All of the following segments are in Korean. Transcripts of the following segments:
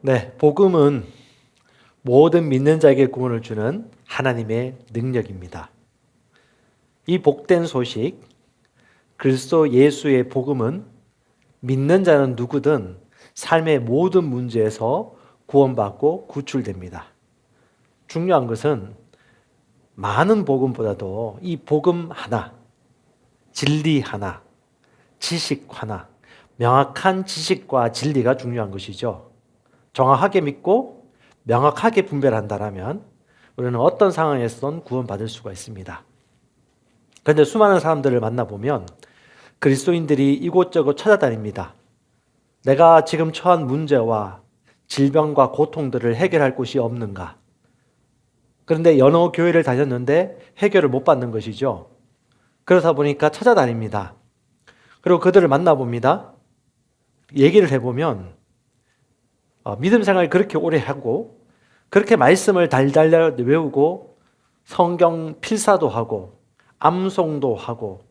네, 복음은 모든 믿는 자에게 구원을 주는 하나님의 능력입니다. 이 복된 소식, 그리스도 예수의 복음은 믿는 자는 누구든 삶의 모든 문제에서 구원받고 구출됩니다. 중요한 것은 많은 복음보다도 이 복음 하나, 진리 하나, 지식 하나, 명확한 지식과 진리가 중요한 것이죠. 정확하게 믿고 명확하게 분별한다면 우리는 어떤 상황에서든 구원받을 수가 있습니다. 그런데 수많은 사람들을 만나보면 그리스도인들이 이곳저곳 찾아다닙니다. 내가 지금 처한 문제와 질병과 고통들을 해결할 곳이 없는가? 그런데 여러 교회를 다녔는데 해결을 못 받는 것이죠. 그러다 보니까 찾아다닙니다. 그리고 그들을 만나봅니다. 얘기를 해보면 믿음 생활을 그렇게 오래 하고 그렇게 말씀을 달달 외우고 성경 필사도 하고 암송도 하고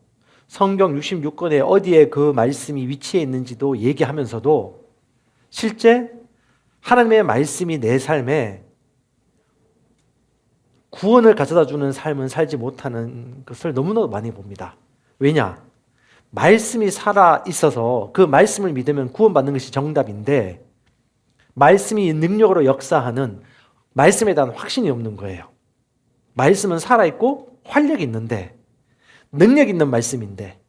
성경 66권에 어디에 그 말씀이 위치해 있는지도 얘기하면서도 실제 하나님의 말씀이 내 삶에 구원을 가져다 주는 삶은 살지 못하는 것을 너무너무 많이 봅니다. 왜냐? 말씀이 살아 있어서 그 말씀을 믿으면 구원받는 것이 정답인데 말씀이 능력으로 역사하는 말씀에 대한 확신이 없는 거예요. 말씀은 살아있고 활력이 있는데 능력 있는 말씀인데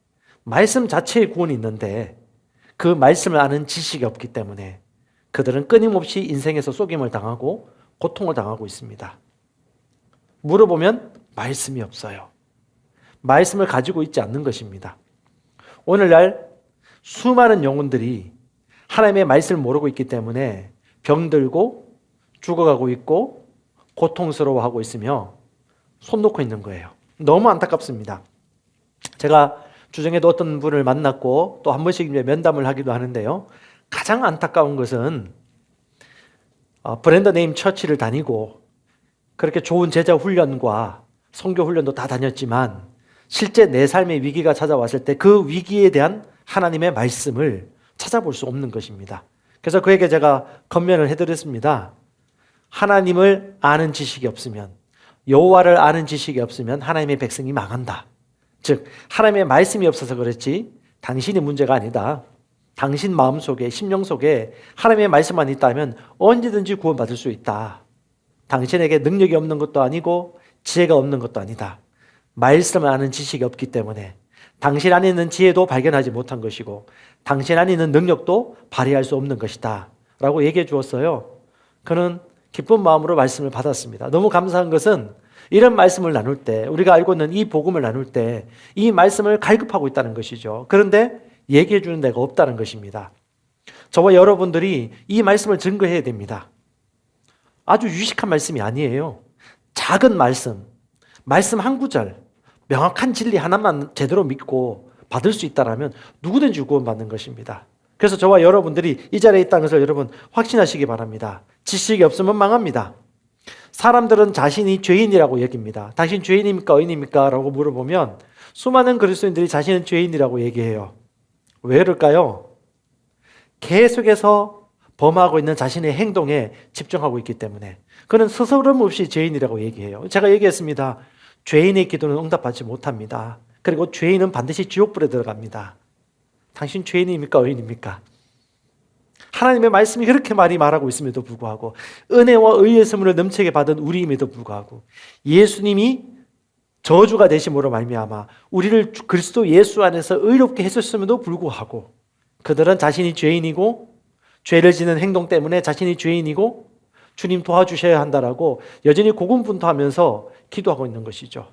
말씀 자체에 구원이 있는데 그 말씀을 아는 지식이 없기 때문에 그들은 끊임없이 인생에서 속임을 당하고 고통을 당하고 있습니다. 물어보면 말씀이 없어요. 말씀을 가지고 있지 않는 것입니다. 오늘날 수많은 영혼들이 하나님의 말씀을 모르고 있기 때문에 병들고 죽어가고 있고 고통스러워하고 있으며 손 놓고 있는 거예요. 너무 안타깝습니다. 제가 주중에도 어떤 분을 만났고 또 한 번씩 면담을 하기도 하는데요. 가장 안타까운 것은 브랜드 네임 처치를 다니고 그렇게 좋은 제자 훈련과 선교 훈련도 다 다녔지만 실제 내 삶의 위기가 찾아왔을 때 그 위기에 대한 하나님의 말씀을 찾아볼 수 없는 것입니다. 그래서 그에게 제가 권면을 해드렸습니다. 하나님을 아는 지식이 없으면, 여호와를 아는 지식이 없으면 하나님의 백성이 망한다. 즉 하나님의 말씀이 없어서 그렇지 당신이 문제가 아니다. 당신 마음속에 심령 속에 하나님의 말씀만 있다면 언제든지 구원받을 수 있다. 당신에게 능력이 없는 것도 아니고 지혜가 없는 것도 아니다. 말씀을 아는 지식이 없기 때문에 당신 안에 있는 지혜도 발견하지 못한 것이고 당신 안에 있는 능력도 발휘할 수 없는 것이다 라고 얘기해 주었어요. 그는 기쁜 마음으로 말씀을 받았습니다. 너무 감사한 것은 이런 말씀을 나눌 때 우리가 알고 있는 이 복음을 나눌 때 이 말씀을 갈급하고 있다는 것이죠. 그런데 얘기해 주는 데가 없다는 것입니다. 저와 여러분들이 이 말씀을 증거해야 됩니다. 아주 유식한 말씀이 아니에요. 작은 말씀 한 구절, 명확한 진리 하나만 제대로 믿고 받을 수 있다면 누구든지 구원받는 것입니다. 그래서 저와 여러분들이 이 자리에 있다는 것을 여러분 확신하시기 바랍니다. 지식이 없으면 망합니다. 사람들은 자신이 죄인이라고 여깁니다. 당신 죄인입니까? 의인입니까? 라고 물어보면 수많은 그리스도인들이 자신은 죄인이라고 얘기해요. 왜 그럴까요? 계속해서 범하고 있는 자신의 행동에 집중하고 있기 때문에 그는 스스럼 없이 죄인이라고 얘기해요. 제가 얘기했습니다. 죄인의 기도는 응답받지 못합니다. 그리고 죄인은 반드시 지옥불에 들어갑니다. 당신 죄인입니까? 의인입니까? 하나님의 말씀이 그렇게 많이 말하고 있음에도 불구하고 은혜와 의의 선물을 넘치게 받은 우리임에도 불구하고 예수님이 저주가 되심으로 말미암아 우리를 그리스도 예수 안에서 의롭게 해주셨음에도 불구하고 그들은 자신이 죄인이고 죄를 지는 행동 때문에 자신이 죄인이고 주님 도와주셔야 한다라고 여전히 고군분투하면서 기도하고 있는 것이죠.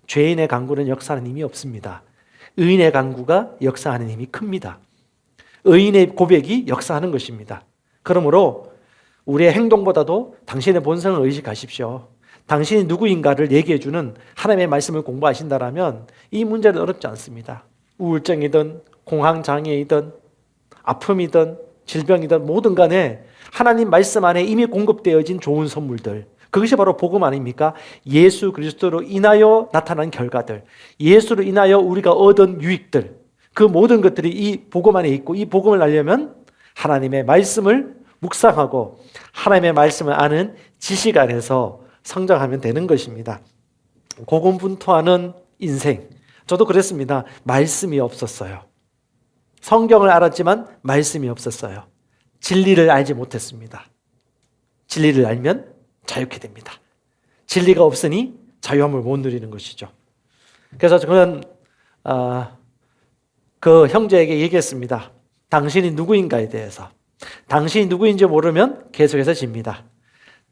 죄인의 간구는 역사하는 힘이 없습니다. 의인의 간구가 역사하는 힘이 큽니다. 의인의 고백이 역사하는 것입니다. 그러므로 우리의 행동보다도 당신의 본성을 의식하십시오. 당신이 누구인가를 얘기해주는 하나님의 말씀을 공부하신다면 이 문제는 어렵지 않습니다. 우울증이든 공황장애이든 아픔이든 질병이든 뭐든 간에 하나님 말씀 안에 이미 공급되어진 좋은 선물들, 그것이 바로 복음 아닙니까? 예수 그리스도로 인하여 나타난 결과들, 예수로 인하여 우리가 얻은 유익들, 그 모든 것들이 이 복음 안에 있고 이 복음을 알려면 하나님의 말씀을 묵상하고 하나님의 말씀을 아는 지식 안에서 성장하면 되는 것입니다. 고군분투하는 인생. 저도 그랬습니다. 말씀이 없었어요. 성경을 알았지만 말씀이 없었어요. 진리를 알지 못했습니다. 진리를 알면 자유케 됩니다. 진리가 없으니 자유함을 못 누리는 것이죠. 그래서 저는 그 형제에게 얘기했습니다. 당신이 누구인가에 대해서. 당신이 누구인지 모르면 계속해서 집니다.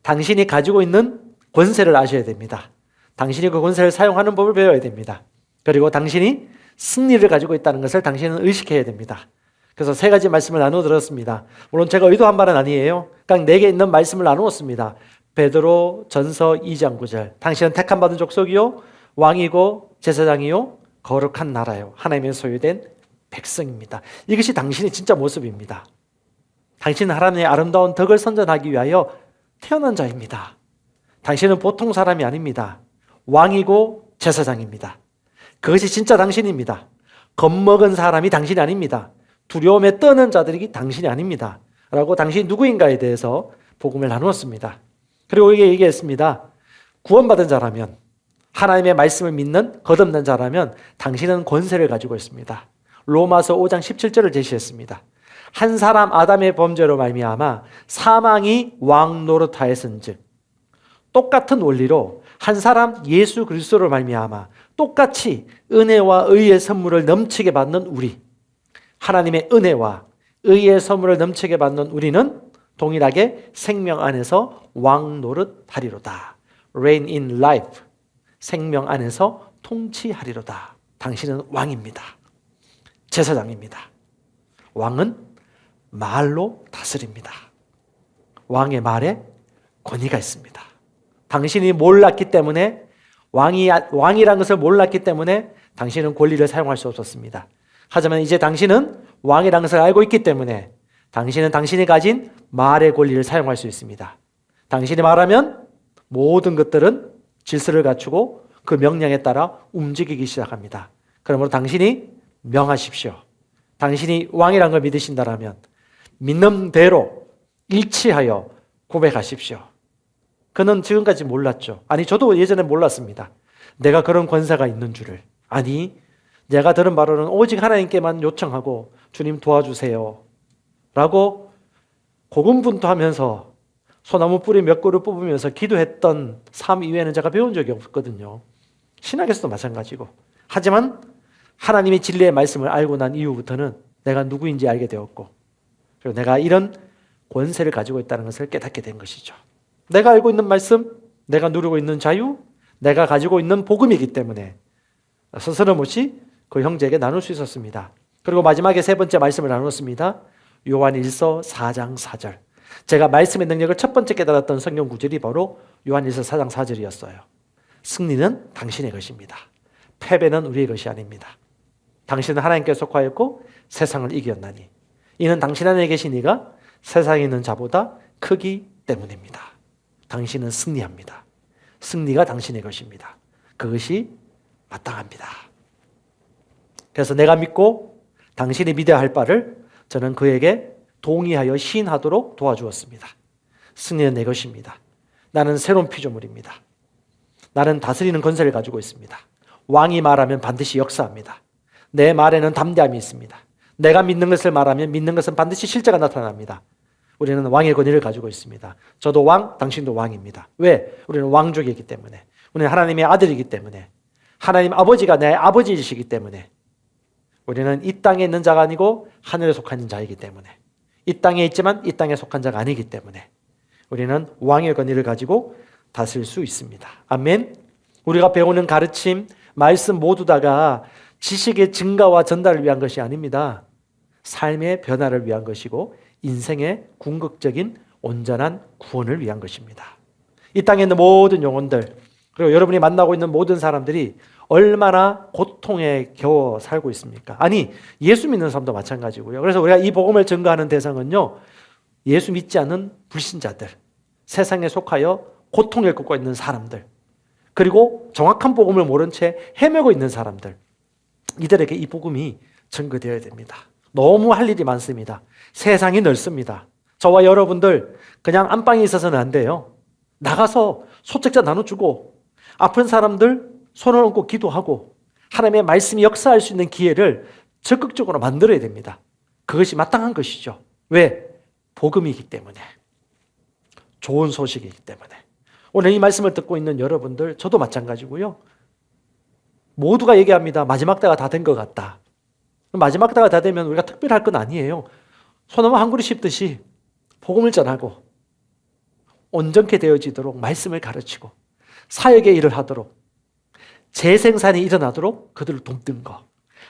당신이 가지고 있는 권세를 아셔야 됩니다. 당신이 그 권세를 사용하는 법을 배워야 됩니다. 그리고 당신이 승리를 가지고 있다는 것을 당신은 의식해야 됩니다. 그래서 세 가지 말씀을 나누어 들었습니다. 물론 제가 의도한 말은 아니에요. 그냥 내게 있는 말씀을 나누었습니다. 베드로 전서 2장 9절. 당신은 택함 받은 족속이요 왕이고 제사장이요 거룩한 나라요 하나님의 소유된 백성입니다. 이것이 당신의 진짜 모습입니다. 당신은 하나님의 아름다운 덕을 선전하기 위하여 태어난 자입니다. 당신은 보통 사람이 아닙니다. 왕이고 제사장입니다. 그것이 진짜 당신입니다. 겁먹은 사람이 당신이 아닙니다. 두려움에 떠는 자들이 당신이 아닙니다. 라고 당신이 누구인가에 대해서 복음을 나누었습니다. 그리고 이게 얘기했습니다. 구원받은 자라면, 하나님의 말씀을 믿는 거듭난 자라면 당신은 권세를 가지고 있습니다. 로마서 5장 17절을 제시했습니다. 한 사람 아담의 범죄로 말미암아 사망이 왕 노릇하였은즉 똑같은 원리로 한 사람 예수 그리스도로 말미암아 똑같이 은혜와 의의 선물을 넘치게 받는 우리, 하나님의 은혜와 의의 선물을 넘치게 받는 우리는 동일하게 생명 안에서 왕 노릇하리로다. Reign in life. 생명 안에서 통치하리로다. 당신은 왕입니다. 제사장입니다. 왕은 말로 다스립니다. 왕의 말에 권위가 있습니다. 당신이 몰랐기 때문에 왕이란 것을 몰랐기 때문에 당신은 권리를 사용할 수 없었습니다. 하지만 이제 당신은 왕이란 것을 알고 있기 때문에 당신은 당신이 가진 말의 권리를 사용할 수 있습니다. 당신이 말하면 모든 것들은 질서를 갖추고 그 명령에 따라 움직이기 시작합니다. 그러므로 당신이 명하십시오. 당신이 왕이란 걸 믿으신다면 믿는 대로 일치하여 고백하십시오. 그는 지금까지 몰랐죠. 아니, 저도 예전에 몰랐습니다. 내가 그런 권세가 있는 줄을. 아니, 내가 들은 바로는 오직 하나님께만 요청하고 주님 도와주세요 라고 고군분투하면서 소나무 뿌리 몇 그루 뽑으면서 기도했던 삶 이외에는 제가 배운 적이 없거든요. 신학에서도 마찬가지고. 하지만 하나님의 진리의 말씀을 알고 난 이후부터는 내가 누구인지 알게 되었고, 그리고 내가 이런 권세를 가지고 있다는 것을 깨닫게 된 것이죠. 내가 알고 있는 말씀, 내가 누리고 있는 자유, 내가 가지고 있는 복음이기 때문에 스스럼없이 그 형제에게 나눌 수 있었습니다. 그리고 마지막에 세 번째 말씀을 나눴습니다. 요한 1서 4장 4절. 제가 말씀의 능력을 첫 번째 깨달았던 성경 구절이 바로 요한 1서 4장 4절이었어요. 승리는 당신의 것입니다. 패배는 우리의 것이 아닙니다. 당신은 하나님께 속하였고 세상을 이겼나니 이는 당신 안에 계신 이가 세상에 있는 자보다 크기 때문입니다. 당신은 승리합니다. 승리가 당신의 것입니다. 그것이 마땅합니다. 그래서 내가 믿고 당신이 믿어야 할 바를 저는 그에게 동의하여 시인하도록 도와주었습니다. 승리는 내 것입니다. 나는 새로운 피조물입니다. 나는 다스리는 권세를 가지고 있습니다. 왕이 말하면 반드시 역사합니다. 내 말에는 담대함이 있습니다. 내가 믿는 것을 말하면 믿는 것은 반드시 실제가 나타납니다. 우리는 왕의 권위를 가지고 있습니다. 저도 왕, 당신도 왕입니다. 왜? 우리는 왕족이기 때문에. 우리는 하나님의 아들이기 때문에. 하나님 아버지가 내 아버지이시기 때문에. 우리는 이 땅에 있는 자가 아니고 하늘에 속한 자이기 때문에. 이 땅에 있지만 이 땅에 속한 자가 아니기 때문에 우리는 왕의 권위를 가지고 다스릴 수 있습니다. 아멘. 우리가 배우는 가르침, 말씀 모두 다가 지식의 증가와 전달을 위한 것이 아닙니다. 삶의 변화를 위한 것이고 인생의 궁극적인 온전한 구원을 위한 것입니다. 이 땅에 있는 모든 영혼들, 그리고 여러분이 만나고 있는 모든 사람들이 얼마나 고통에 겨워 살고 있습니까? 아니, 예수 믿는 사람도 마찬가지고요. 그래서 우리가 이 복음을 증거하는 대상은요, 예수 믿지 않는 불신자들, 세상에 속하여 고통을 겪고 있는 사람들, 그리고 정확한 복음을 모른 채 헤매고 있는 사람들, 이들에게 이 복음이 증거되어야 됩니다. 너무 할 일이 많습니다. 세상이 넓습니다. 저와 여러분들 그냥 안방에 있어서는 안 돼요. 나가서 소책자 나눠주고 아픈 사람들 손을 얹고 기도하고 하나님의 말씀이 역사할 수 있는 기회를 적극적으로 만들어야 됩니다. 그것이 마땅한 것이죠. 왜? 복음이기 때문에. 좋은 소식이기 때문에. 오늘 이 말씀을 듣고 있는 여러분들, 저도 마찬가지고요. 모두가 얘기합니다. 마지막 때가 다 된 것 같다. 마지막 때가 다 되면 우리가 특별할 건 아니에요. 소나무 한 그루 씹듯이 복음을 전하고 온전케 되어지도록 말씀을 가르치고 사역의 일을 하도록 재생산이 일어나도록 그들을 돕는 것,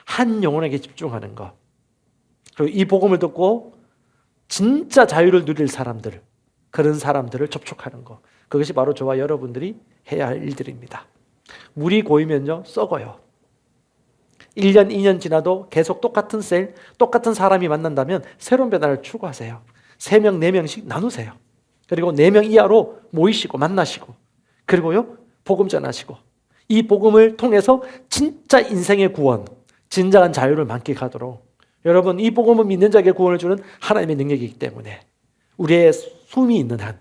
한 영혼에게 집중하는 것, 그리고 이 복음을 듣고 진짜 자유를 누릴 사람들, 그런 사람들을 접촉하는 것, 그것이 바로 저와 여러분들이 해야 할 일들입니다. 물이 고이면요 썩어요. 1년, 2년 지나도 계속 똑같은 셀, 똑같은 사람이 만난다면 새로운 변화를 추구하세요. 3명, 4명씩 나누세요. 그리고 4명 이하로 모이시고 만나시고, 그리고요 복음 전하시고, 이 복음을 통해서 진짜 인생의 구원, 진정한 자유를 만끽하도록, 여러분 이 복음은 믿는 자에게 구원을 주는 하나님의 능력이기 때문에 우리의 숨이 있는 한,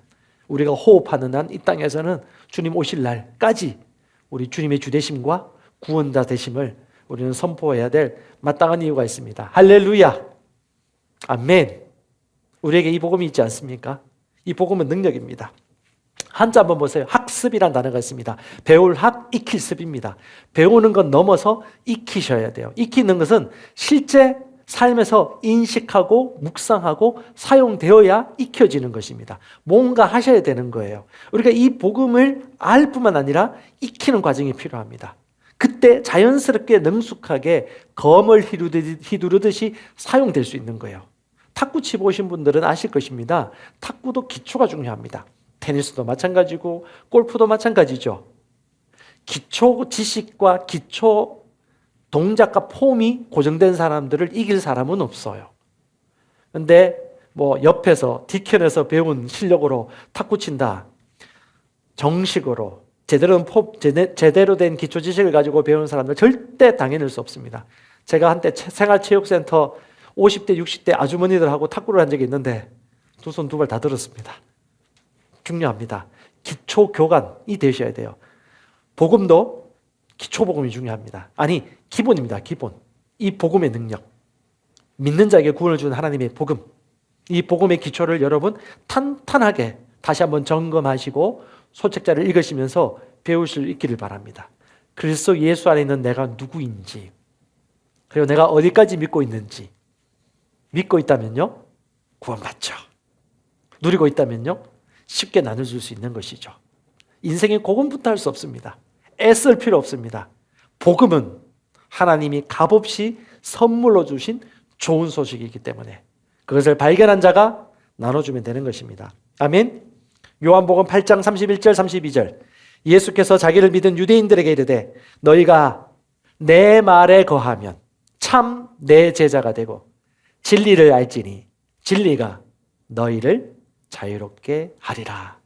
우리가 호흡하는 한 이 땅에서는 주님 오실 날까지 우리 주님의 주되심과 구원자 되심을 우리는 선포해야 될 마땅한 이유가 있습니다. 할렐루야. 아멘. 우리에게 이 복음이 있지 않습니까? 이 복음은 능력입니다. 한자 한번 보세요. 학습이란 단어가 있습니다. 배울 학, 익힐 습입니다. 배우는 건 넘어서 익히셔야 돼요. 익히는 것은 실제 삶에서 인식하고 묵상하고 사용되어야 익혀지는 것입니다. 뭔가 하셔야 되는 거예요. 우리가 이 복음을 알 뿐만 아니라 익히는 과정이 필요합니다. 그때 자연스럽게 능숙하게 검을 휘두르듯이 사용될 수 있는 거예요. 탁구 치고 오신 분들은 아실 것입니다. 탁구도 기초가 중요합니다. 테니스도 마찬가지고 골프도 마찬가지죠. 기초 지식과 기초 동작과 폼이 고정된 사람들을 이길 사람은 없어요. 근데 뭐 옆에서 뒤편에서 배운 실력으로 탁구 친다, 정식으로 제대로 된 기초 지식을 가지고 배우는 사람들 절대 당해낼 수 없습니다. 제가 한때 생활체육센터 50대 60대 아주머니들하고 탁구를 한 적이 있는데 두 손 두 발 다 들었습니다. 중요합니다. 기초 교관이 되셔야 돼요. 복음도 기초 복음이 중요합니다. 아니 기본입니다. 기본. 이 복음의 능력, 믿는 자에게 구원을 주는 하나님의 복음, 이 복음의 기초를 여러분 탄탄하게 다시 한번 점검하시고 소책자를 읽으시면서 배우실 수 있기를 바랍니다. 그리스도 예수 안에 있는 내가 누구인지, 그리고 내가 어디까지 믿고 있는지, 믿고 있다면요 구원받죠. 누리고 있다면요 쉽게 나눠줄 수 있는 것이죠. 인생의 복음부터 할 수 없습니다. 애쓸 필요 없습니다. 복음은 하나님이 값없이 선물로 주신 좋은 소식이기 때문에 그것을 발견한 자가 나눠주면 되는 것입니다. 아멘. 요한복음 8장 31절 32절, 예수께서 자기를 믿은 유대인들에게 이르되 너희가 내 말에 거하면 참 내 제자가 되고 진리를 알지니 진리가 너희를 자유롭게 하리라.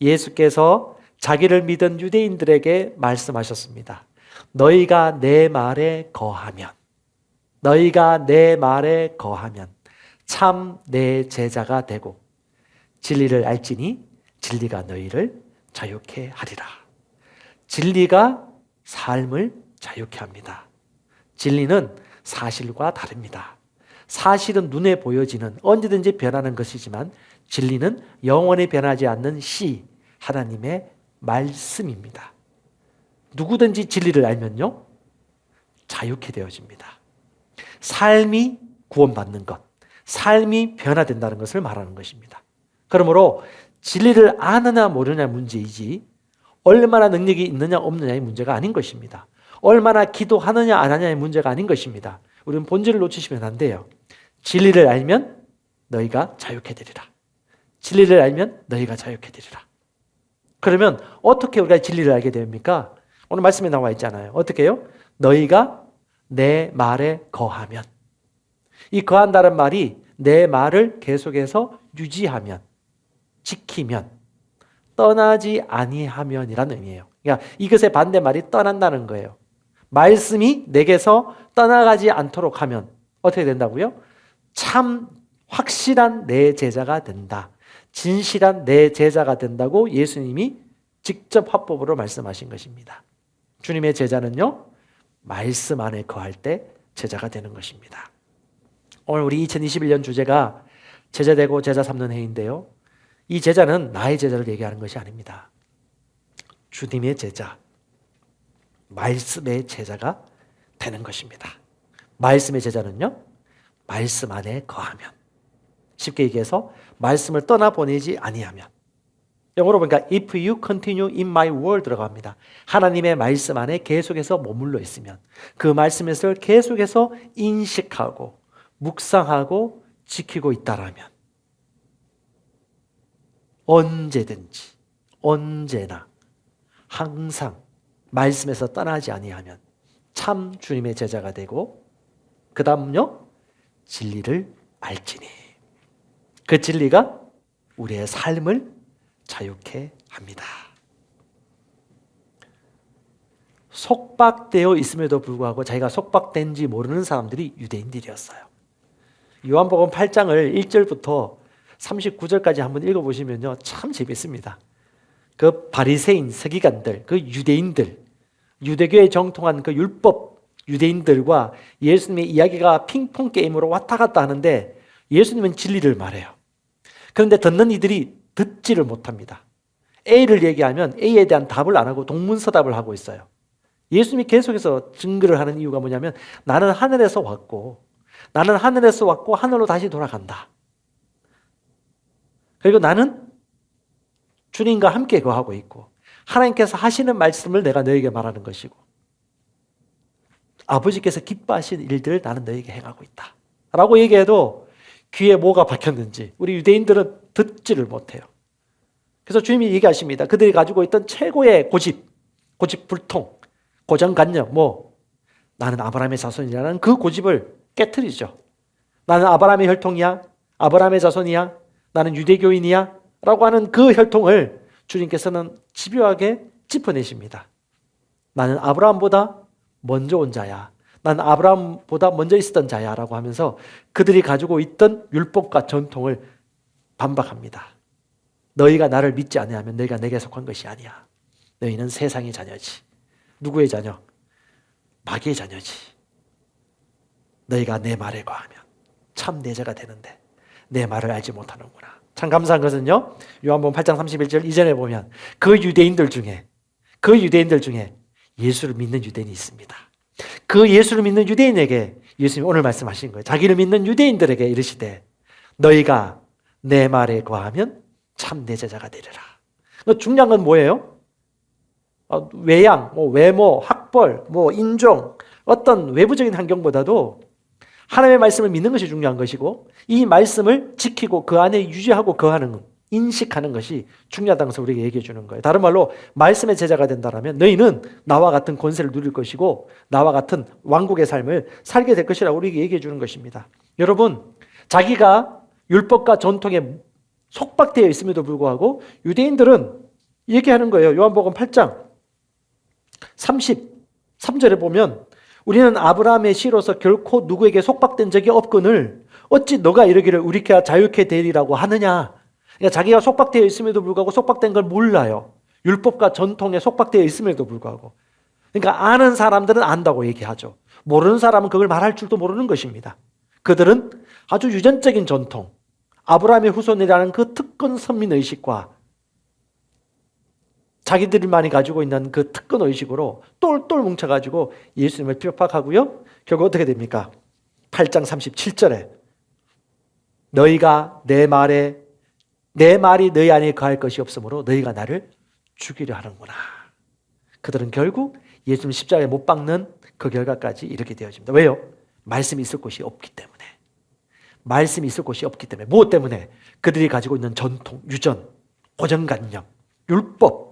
예수께서 자기를 믿은 유대인들에게 말씀하셨습니다. 너희가 내 말에 거하면, 너희가 내 말에 거하면 참 내 제자가 되고 진리를 알지니 진리가 너희를 자유케 하리라. 진리가 삶을 자유케 합니다. 진리는 사실과 다릅니다. 사실은 눈에 보여지는 언제든지 변하는 것이지만 진리는 영원히 변하지 않는 시, 하나님의 말씀입니다. 누구든지 진리를 알면요 자유케 되어집니다. 삶이 구원받는 것, 삶이 변화된다는 것을 말하는 것입니다. 그러므로 진리를 아느냐 모르냐 문제이지 얼마나 능력이 있느냐 없느냐의 문제가 아닌 것입니다. 얼마나 기도하느냐 안 하느냐의 문제가 아닌 것입니다. 우리는 본질을 놓치시면 안 돼요. 진리를 알면 너희가 자유케 되리라. 진리를 알면 너희가 자유케 되리라. 그러면 어떻게 우리가 진리를 알게 됩니까? 오늘 말씀에 나와 있잖아요. 어떻게 해요? 너희가 내 말에 거하면. 이 거한다는 말이 내 말을 계속해서 유지하면, 지키면, 떠나지 아니하면이라는 의미예요. 그러니까 이것의 반대말이 떠난다는 거예요. 말씀이 내게서 떠나가지 않도록 하면 어떻게 된다고요? 참 확실한 내 제자가 된다. 진실한 내 제자가 된다고 예수님이 직접 화법으로 말씀하신 것입니다. 주님의 제자는요, 말씀 안에 거할 때 제자가 되는 것입니다. 오늘 우리 2021년 주제가 제자되고 제자 삼는 해인데요. 이 제자는 나의 제자를 얘기하는 것이 아닙니다. 주님의 제자, 말씀의 제자가 되는 것입니다. 말씀의 제자는요, 말씀 안에 거하면, 쉽게 얘기해서 말씀을 떠나보내지 아니하면, 영어로 보니까 if you continue in my word 들어갑니다. 하나님의 말씀 안에 계속해서 머물러 있으면, 그 말씀을 계속해서 인식하고 묵상하고 지키고 있다라면, 언제든지 언제나 항상 말씀에서 떠나지 아니하면 참 주님의 제자가 되고, 그 다음요, 진리를 알지니. 그 진리가 우리의 삶을 자유케 합니다. 속박되어 있음에도 불구하고 자기가 속박된지 모르는 사람들이 유대인들이었어요. 요한복음 8장을 1절부터 39절까지 한번 읽어보시면요, 참 재밌습니다. 그 바리새인, 서기관들, 그 유대인들, 유대교에 정통한 그 율법 유대인들과 예수님의 이야기가 핑퐁 게임으로 왔다 갔다 하는데, 예수님은 진리를 말해요. 그런데 듣는 이들이 듣지를 못합니다. A를 얘기하면 A에 대한 답을 안 하고 동문서답을 하고 있어요. 예수님이 계속해서 증거를 하는 이유가 뭐냐면, 나는 하늘에서 왔고 하늘로 다시 돌아간다. 그리고 나는 주님과 함께 거하고 있고, 하나님께서 하시는 말씀을 내가 너에게 말하는 것이고, 아버지께서 기뻐하시는 일들을 나는 너에게 행하고 있다 라고 얘기해도 귀에 뭐가 박혔는지 우리 유대인들은 듣지를 못해요. 그래서 주님이 얘기하십니다. 그들이 가지고 있던 최고의 고집불통, 고정관념, 나는 아브라함의 자손이라는 그 고집을 깨트리죠. 나는 아브라함의 혈통이야, 아브라함의 자손이야, 나는 유대교인이야 라고 하는 그 혈통을 주님께서는 집요하게 짚어내십니다. 나는 아브라함보다 먼저 온 자야, 나는 아브라함보다 먼저 있었던 자야 라고 하면서 그들이 가지고 있던 율법과 전통을 반박합니다. 너희가 나를 믿지 아니하면 너희가 내게 속한 것이 아니야. 너희는 세상의 자녀지. 누구의 자녀? 마귀의 자녀지. 너희가 내 말에 거하면 참 내 자가 되는데 내 말을 알지 못하는구나. 참 감사한 것은요, 요한복음 8장 31절 이전에 보면 그 유대인들 중에 예수를 믿는 유대인이 있습니다. 그 예수를 믿는 유대인에게 예수님이 오늘 말씀하신 거예요. 자기를 믿는 유대인들에게 이르시되 너희가 내 말에 거하면 참 내 제자가 되리라. 중요한 건 뭐예요? 외양, 외모, 학벌, 인종, 어떤 외부적인 환경보다도 하나님의 말씀을 믿는 것이 중요한 것이고, 이 말씀을 지키고 그 안에 유지하고 거하는, 인식하는 것이 중요하다는 것을 우리에게 얘기해 주는 거예요. 다른 말로 말씀의 제자가 된다면 너희는 나와 같은 권세를 누릴 것이고 나와 같은 왕국의 삶을 살게 될 것이라고 우리에게 얘기해 주는 것입니다. 여러분, 자기가 율법과 전통에 속박되어 있음에도 불구하고 유대인들은 얘기하는 거예요. 요한복음 8장 33절에 보면 우리는 아브라함의 씨로서 결코 누구에게 속박된 적이 없거늘 어찌 너가 이르기를 우리가 자유케 되리라고 하느냐. 그러니까 자기가 속박되어 있음에도 불구하고 속박된 걸 몰라요. 율법과 전통에 속박되어 있음에도 불구하고. 그러니까 아는 사람들은 안다고 얘기하죠. 모르는 사람은 그걸 말할 줄도 모르는 것입니다. 그들은 아주 유전적인 전통, 아브라함의 후손이라는 그 특권 선민의식과 자기들만이 가지고 있는 그 특권 의식으로 똘똘 뭉쳐가지고 예수님을 핍박하고요. 결국 어떻게 됩니까? 8장 37절에 너희가 내 말이 너희 안에 거할 것이 없으므로 너희가 나를 죽이려 하는구나. 그들은 결국 예수님 십자가에 못 박는 그 결과까지 이르게 되어집니다. 왜요? 말씀이 있을 곳이 없기 때문에. 말씀이 있을 곳이 없기 때문에. 무엇 때문에? 그들이 가지고 있는 전통, 유전, 고정관념, 율법,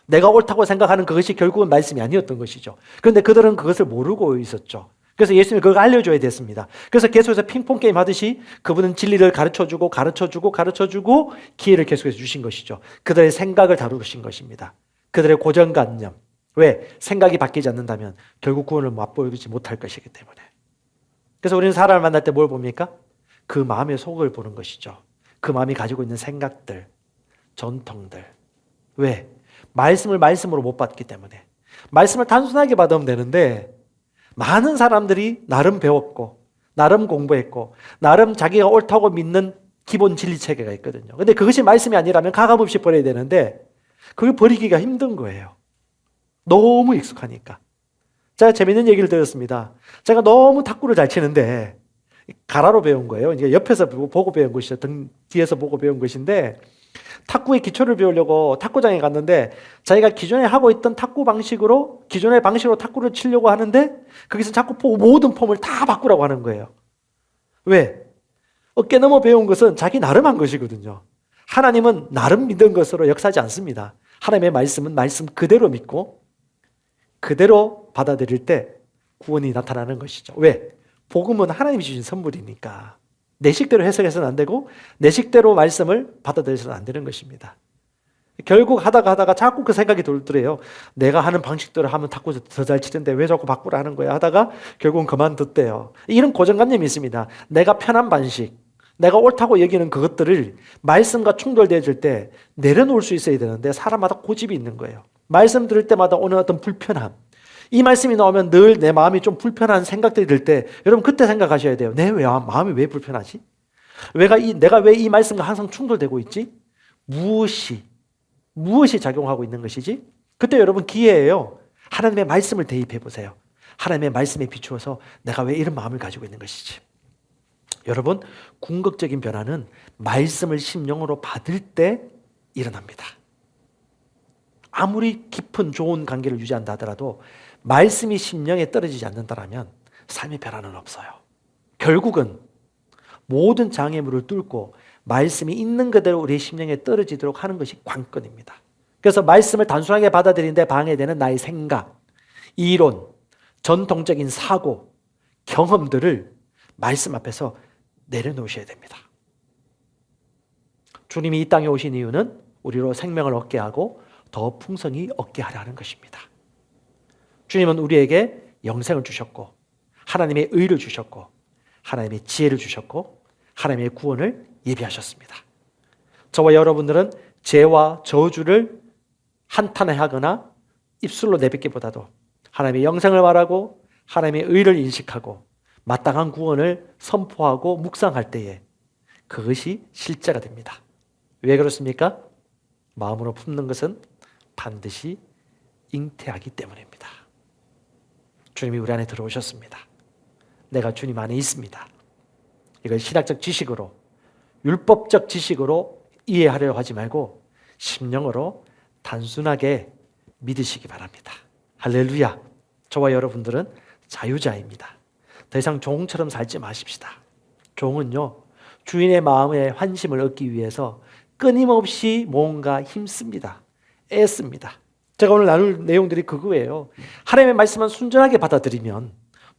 내가 옳다고 생각하는 그것이 결국은 말씀이 아니었던 것이죠. 그런데 그들은 그것을 모르고 있었죠. 그래서 예수님이 그걸 알려줘야 됐습니다. 그래서 계속해서 핑퐁 게임 하듯이 그분은 진리를 가르쳐주고 기회를 계속해서 주신 것이죠. 그들의 생각을 다루신 것입니다. 그들의 고정관념. 왜? 생각이 바뀌지 않는다면 결국 구원을 맛보지 못할 것이기 때문에. 그래서 우리는 사람을 만날 때 뭘 봅니까? 그 마음의 속을 보는 것이죠. 그 마음이 가지고 있는 생각들, 전통들. 왜? 말씀을 말씀으로 못 받기 때문에. 말씀을 단순하게 받으면 되는데 많은 사람들이 나름 배웠고 나름 공부했고 나름 자기가 옳다고 믿는 기본 진리 체계가 있거든요. 근데 그것이 말씀이 아니라면 가감없이 버려야 되는데 그걸 버리기가 힘든 거예요. 너무 익숙하니까. 제가 재밌는 얘기를 들었습니다. 제가 너무 탁구를 잘 치는데 가라로 배운 거예요. 이제 옆에서 보고 배운 것이죠. 등 뒤에서 보고 배운 것인데 탁구의 기초를 배우려고 탁구장에 갔는데 자기가 기존에 하고 있던 탁구 방식으로 기존의 방식으로 탁구를 치려고 하는데 거기서 자꾸 모든 폼을 다 바꾸라고 하는 거예요. 왜? 어깨 넘어 배운 것은 자기 나름 한 것이거든요. 하나님은 나름 믿은 것으로 역사하지 않습니다. 하나님의 말씀은 말씀 그대로 믿고 그대로 받아들일 때 구원이 나타나는 것이죠. 왜? 복음은 하나님이 주신 선물이니까 내 식대로 해석해서는 안 되고 내 식대로 말씀을 받아들여서는 안 되는 것입니다. 결국 하다가 자꾸 그 생각이 돌더래요. 내가 하는 방식대로 하면 탁구 더 잘 치는데 왜 자꾸 바꾸라 하는 거야 하다가 결국은 그만뒀대요. 이런 고정관념이 있습니다. 내가 편한 방식, 내가 옳다고 여기는 그것들을 말씀과 충돌되어질 때 내려놓을 수 있어야 되는데 사람마다 고집이 있는 거예요. 말씀 들을 때마다 오는 어떤 불편함, 이 말씀이 나오면 늘 내 마음이 좀 불편한 생각들이 들 때 여러분 그때 생각하셔야 돼요. 내 마음이 왜 불편하지? 내가 왜 이 말씀과 항상 충돌되고 있지? 무엇이 작용하고 있는 것이지? 그때 여러분 기회예요. 하나님의 말씀을 대입해 보세요. 하나님의 말씀에 비추어서 내가 왜 이런 마음을 가지고 있는 것이지? 여러분 궁극적인 변화는 말씀을 심령으로 받을 때 일어납니다. 아무리 깊은 좋은 관계를 유지한다 하더라도 말씀이 심령에 떨어지지 않는다면 삶의 변화는 없어요. 결국은 모든 장애물을 뚫고 말씀이 있는 그대로 우리의 심령에 떨어지도록 하는 것이 관건입니다. 그래서 말씀을 단순하게 받아들이는데 방해되는 나의 생각, 이론, 전통적인 사고, 경험들을 말씀 앞에서 내려놓으셔야 됩니다. 주님이 이 땅에 오신 이유는 우리로 생명을 얻게 하고 더 풍성히 얻게 하려 하는 것입니다. 주님은 우리에게 영생을 주셨고 하나님의 의를 주셨고 하나님의 지혜를 주셨고 하나님의 구원을 예비하셨습니다. 저와 여러분들은 죄와 저주를 한탄하거나 입술로 내뱉기보다도 하나님의 영생을 말하고 하나님의 의를 인식하고 마땅한 구원을 선포하고 묵상할 때에 그것이 실제가 됩니다. 왜 그렇습니까? 마음으로 품는 것은 반드시 잉태하기 때문입니다. 주님이 우리 안에 들어오셨습니다. 내가 주님 안에 있습니다. 이걸 신학적 지식으로 율법적 지식으로 이해하려고 하지 말고 심령으로 단순하게 믿으시기 바랍니다. 할렐루야. 저와 여러분들은 자유자입니다. 더 이상 종처럼 살지 마십시다. 종은요 주인의 마음의 환심을 얻기 위해서 끊임없이 뭔가 힘씁니다. 애씁니다. 제가 오늘 나눌 내용들이 그거예요. 하나님의 말씀은 순전하게 받아들이면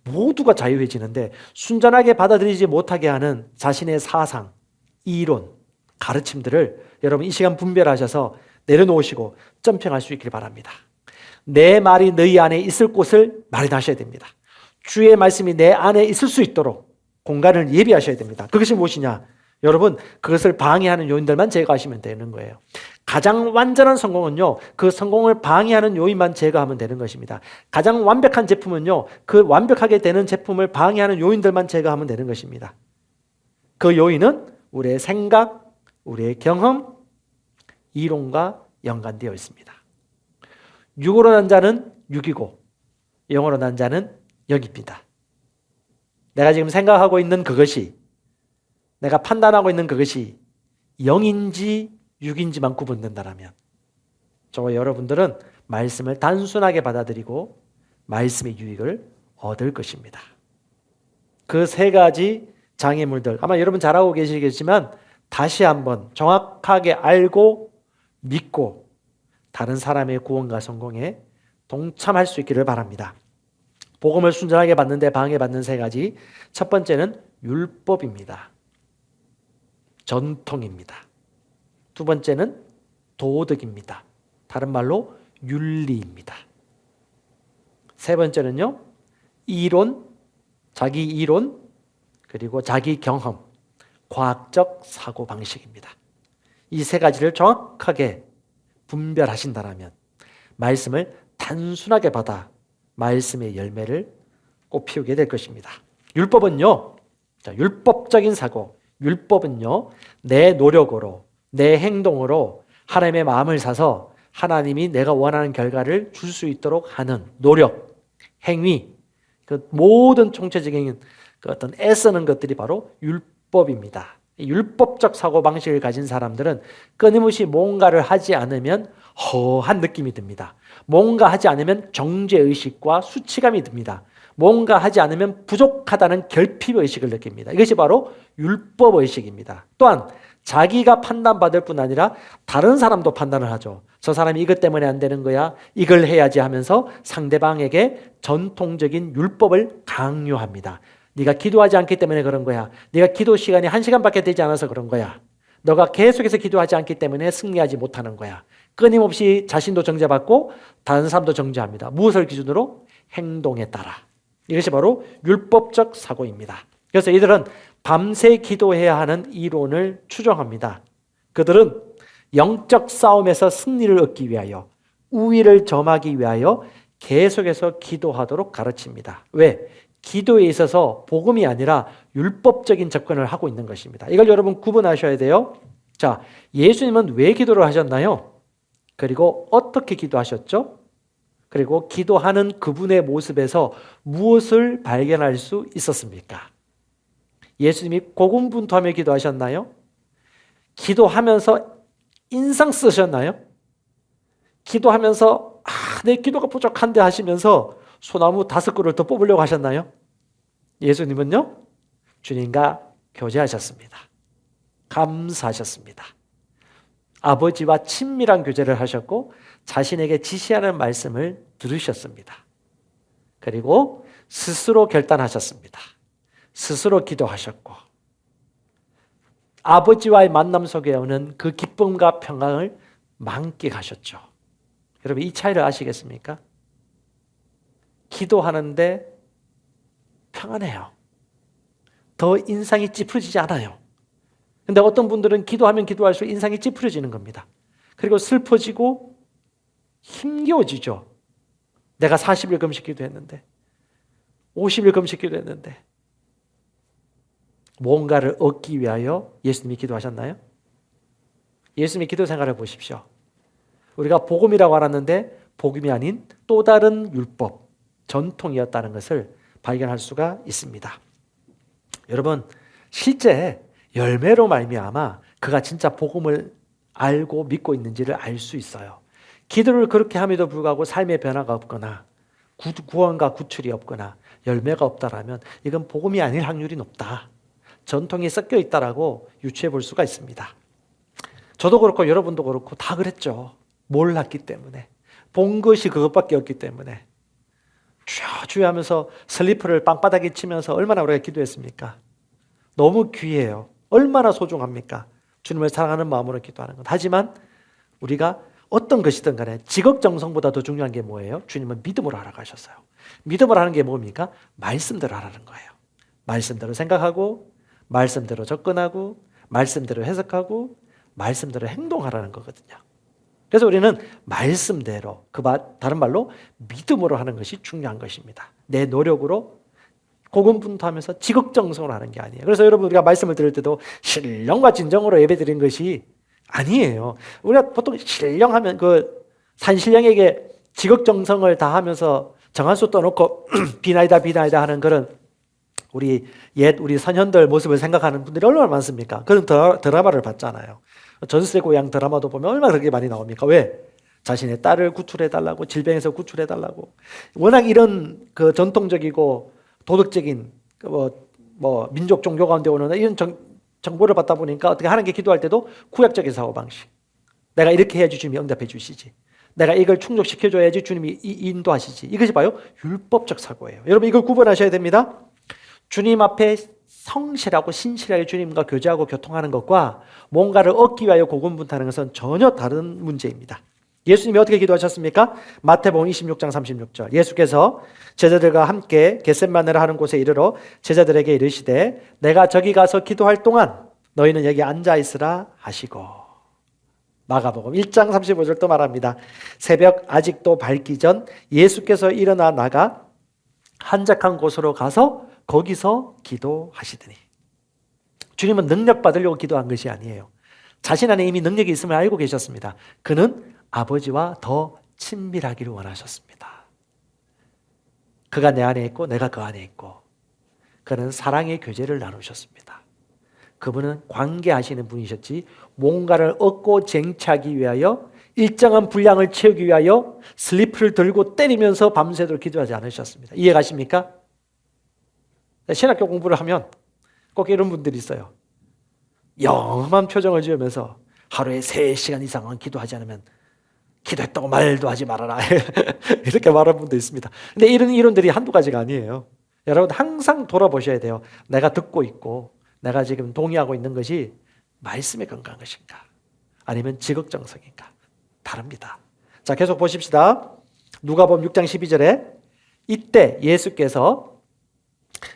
모두가 자유해지는데 순전하게 받아들이지 못하게 하는 자신의 사상, 이론, 가르침들을 여러분 이 시간 분별하셔서 내려놓으시고 점평할 수 있길 바랍니다. 내 말이 너희 안에 있을 곳을 마련하셔야 됩니다. 주의 말씀이 내 안에 있을 수 있도록 공간을 예비하셔야 됩니다. 그것이 무엇이냐? 여러분 그것을 방해하는 요인들만 제거하시면 되는 거예요. 가장 완전한 성공은요 그 성공을 방해하는 요인만 제거하면 되는 것입니다. 가장 완벽한 제품은요 그 완벽하게 되는 제품을 방해하는 요인들만 제거하면 되는 것입니다. 그 요인은 우리의 생각, 우리의 경험, 이론과 연관되어 있습니다. 육으로 난 자는 육이고 영으로 난 자는 영입니다. 내가 지금 생각하고 있는 그것이, 내가 판단하고 있는 그것이 영인지 육인지만 구분된다면 저와 여러분들은 말씀을 단순하게 받아들이고 말씀의 유익을 얻을 것입니다. 그 세 가지 장애물들 아마 여러분 잘 알고 계시겠지만 다시 한번 정확하게 알고 믿고 다른 사람의 구원과 성공에 동참할 수 있기를 바랍니다. 복음을 순전하게 받는데 방해받는 세 가지. 첫 번째는 율법입니다. 전통입니다. 두 번째는 도덕입니다. 다른 말로 윤리입니다. 세 번째는요, 이론, 자기 이론, 그리고 자기 경험. 과학적 사고방식입니다. 이 세 가지를 정확하게 분별하신다면 말씀을 단순하게 받아 말씀의 열매를 꽃피우게 될 것입니다. 율법은요, 율법적인 사고, 율법은요, 내 노력으로, 내 행동으로 하나님의 마음을 사서 하나님이 내가 원하는 결과를 줄 수 있도록 하는 노력, 행위, 그 모든 총체적인 그 어떤 애쓰는 것들이 바로 율법입니다. 율법적 사고방식을 가진 사람들은 끊임없이 뭔가를 하지 않으면 허한 느낌이 듭니다. 뭔가 하지 않으면 정죄의식과 수치감이 듭니다. 뭔가 하지 않으면 부족하다는 결핍의식을 느낍니다. 이것이 바로 율법의식입니다. 또한 자기가 판단받을 뿐 아니라 다른 사람도 판단을 하죠. 저 사람이 이것 때문에 안 되는 거야, 이걸 해야지 하면서 상대방에게 전통적인 율법을 강요합니다. 네가 기도하지 않기 때문에 그런 거야. 네가 기도 시간이 1시간밖에 되지 않아서 그런 거야. 너가 계속해서 기도하지 않기 때문에 승리하지 못하는 거야. 끊임없이 자신도 정죄받고 다른 사람도 정죄합니다. 무엇을 기준으로? 행동에 따라. 이것이 바로 율법적 사고입니다. 그래서 이들은 밤새 기도해야 하는 이론을 추정합니다. 그들은 영적 싸움에서 승리를 얻기 위하여, 우위를 점하기 위하여 계속해서 기도하도록 가르칩니다. 왜? 기도에 있어서 복음이 아니라 율법적인 접근을 하고 있는 것입니다. 이걸 여러분 구분하셔야 돼요. 자, 예수님은 왜 기도를 하셨나요? 그리고 어떻게 기도하셨죠? 그리고 기도하는 그분의 모습에서 무엇을 발견할 수 있었습니까? 예수님이 고군분투하며 기도하셨나요? 기도하면서 인상 쓰셨나요? 기도하면서 내 기도가 부족한데 하시면서 소나무 5그루를 더 뽑으려고 하셨나요? 예수님은요, 주님과 교제하셨습니다. 감사하셨습니다. 아버지와 친밀한 교제를 하셨고 자신에게 지시하는 말씀을 들으셨습니다. 그리고 스스로 결단하셨습니다. 스스로 기도하셨고 아버지와의 만남 속에 오는 그 기쁨과 평강을 만끽하셨죠. 여러분, 이 차이를 아시겠습니까? 기도하는데 평안해요. 더 인상이 찌푸려지지 않아요. 근데 어떤 분들은 기도하면 기도할수록 인상이 찌푸려지는 겁니다. 그리고 슬퍼지고 힘겨워지죠. 내가 40일 금식 기도했는데 50일 금식 기도했는데 뭔가를 얻기 위하여 예수님이 기도하셨나요? 예수님의 기도 생활을 보십시오. 우리가 복음이라고 알았는데 복음이 아닌 또 다른 율법, 전통이었다는 것을 발견할 수가 있습니다. 여러분, 실제 열매로 말미암아 그가 진짜 복음을 알고 믿고 있는지를 알 수 있어요. 기도를 그렇게 함에도 불구하고 삶의 변화가 없거나 구원과 구출이 없거나 열매가 없다라면 이건 복음이 아닐 확률이 높다. 전통이 섞여 있다라고 유추해 볼 수가 있습니다. 저도 그렇고 여러분도 그렇고 다 그랬죠. 몰랐기 때문에. 본 것이 그것밖에 없기 때문에. 주여 하면서 슬리퍼를 빵바닥에 치면서 얼마나 우리가 기도했습니까? 너무 귀해요. 얼마나 소중합니까? 주님을 사랑하는 마음으로 기도하는 것. 하지만 우리가 어떤 것이든 간에 지극정성보다 더 중요한 게 뭐예요? 주님은 믿음으로 하라고 하셨어요. 믿음으로 하는 게 뭡니까? 말씀대로 하라는 거예요. 말씀대로 생각하고 말씀대로 접근하고 말씀대로 해석하고 말씀대로 행동하라는 거거든요. 그래서 우리는 말씀대로, 다른 말로 믿음으로 하는 것이 중요한 것입니다. 내 노력으로 고군분투하면서 지극정성으로 하는 게 아니에요. 그래서 여러분, 우리가 말씀을 들을 때도 신령과 진정으로 예배드리는 것이 아니에요. 우리가 보통 신령하면 그 산신령에게 지극정성을 다하면서 정한수 떠놓고 비나이다 하는 그런 우리 선현들 모습을 생각하는 분들이 얼마나 많습니까? 그런 드라마를 봤잖아요. 전세 고향 드라마도 보면 얼마나 그렇게 많이 나옵니까? 왜? 자신의 딸을 구출해달라고, 질병에서 구출해달라고. 워낙 이런 그 전통적이고 도덕적인 민족 종교 가운데 오는 이런 정보를 받다 보니까 어떻게 하나님께 기도할 때도 구약적인 사고방식. 내가 이렇게 해야지 주님이 응답해 주시지. 내가 이걸 충족시켜줘야지 주님이 인도하시지. 이것이 바로 율법적 사고예요. 여러분, 이걸 구분하셔야 됩니다. 주님 앞에 성실하고 신실하게 주님과 교제하고 교통하는 것과 뭔가를 얻기 위하여 고군분투하는 것은 전혀 다른 문제입니다. 예수님이 어떻게 기도하셨습니까? 마태복음 26장 36절. 예수께서 제자들과 함께 겟셋마네라 하는 곳에 이르러 제자들에게 이르시되 내가 저기 가서 기도할 동안 너희는 여기 앉아 있으라 하시고. 마가복음 1장 35절 또 말합니다. 새벽 아직도 밝기 전 예수께서 일어나 나가 한적한 곳으로 가서 거기서 기도하시더니. 주님은 능력 받으려고 기도한 것이 아니에요. 자신 안에 이미 능력이 있음을 알고 계셨습니다. 그는 아버지와 더 친밀하기를 원하셨습니다. 그가 내 안에 있고 내가 그 안에 있고 그는 사랑의 교제를 나누셨습니다. 그분은 관계하시는 분이셨지 뭔가를 얻고 쟁취하기 위하여 일정한 분량을 채우기 위하여 슬리프를 들고 때리면서 밤새도록 기도하지 않으셨습니다. 이해 가십니까? 신학교 공부를 하면 꼭 이런 분들이 있어요. 영험한 표정을 지으면서 하루에 3시간 이상은 기도하지 않으면 기도했다고 말도 하지 말아라. 이렇게 말하는 분도 있습니다. 근데 이런 이론들이 한두 가지가 아니에요. 여러분 항상 돌아보셔야 돼요. 내가 듣고 있고 내가 지금 동의하고 있는 것이 말씀에 근거한 것인가 아니면 지극정성인가 다릅니다. 자, 계속 보십시다. 누가복음 6장 12절에 이때 예수께서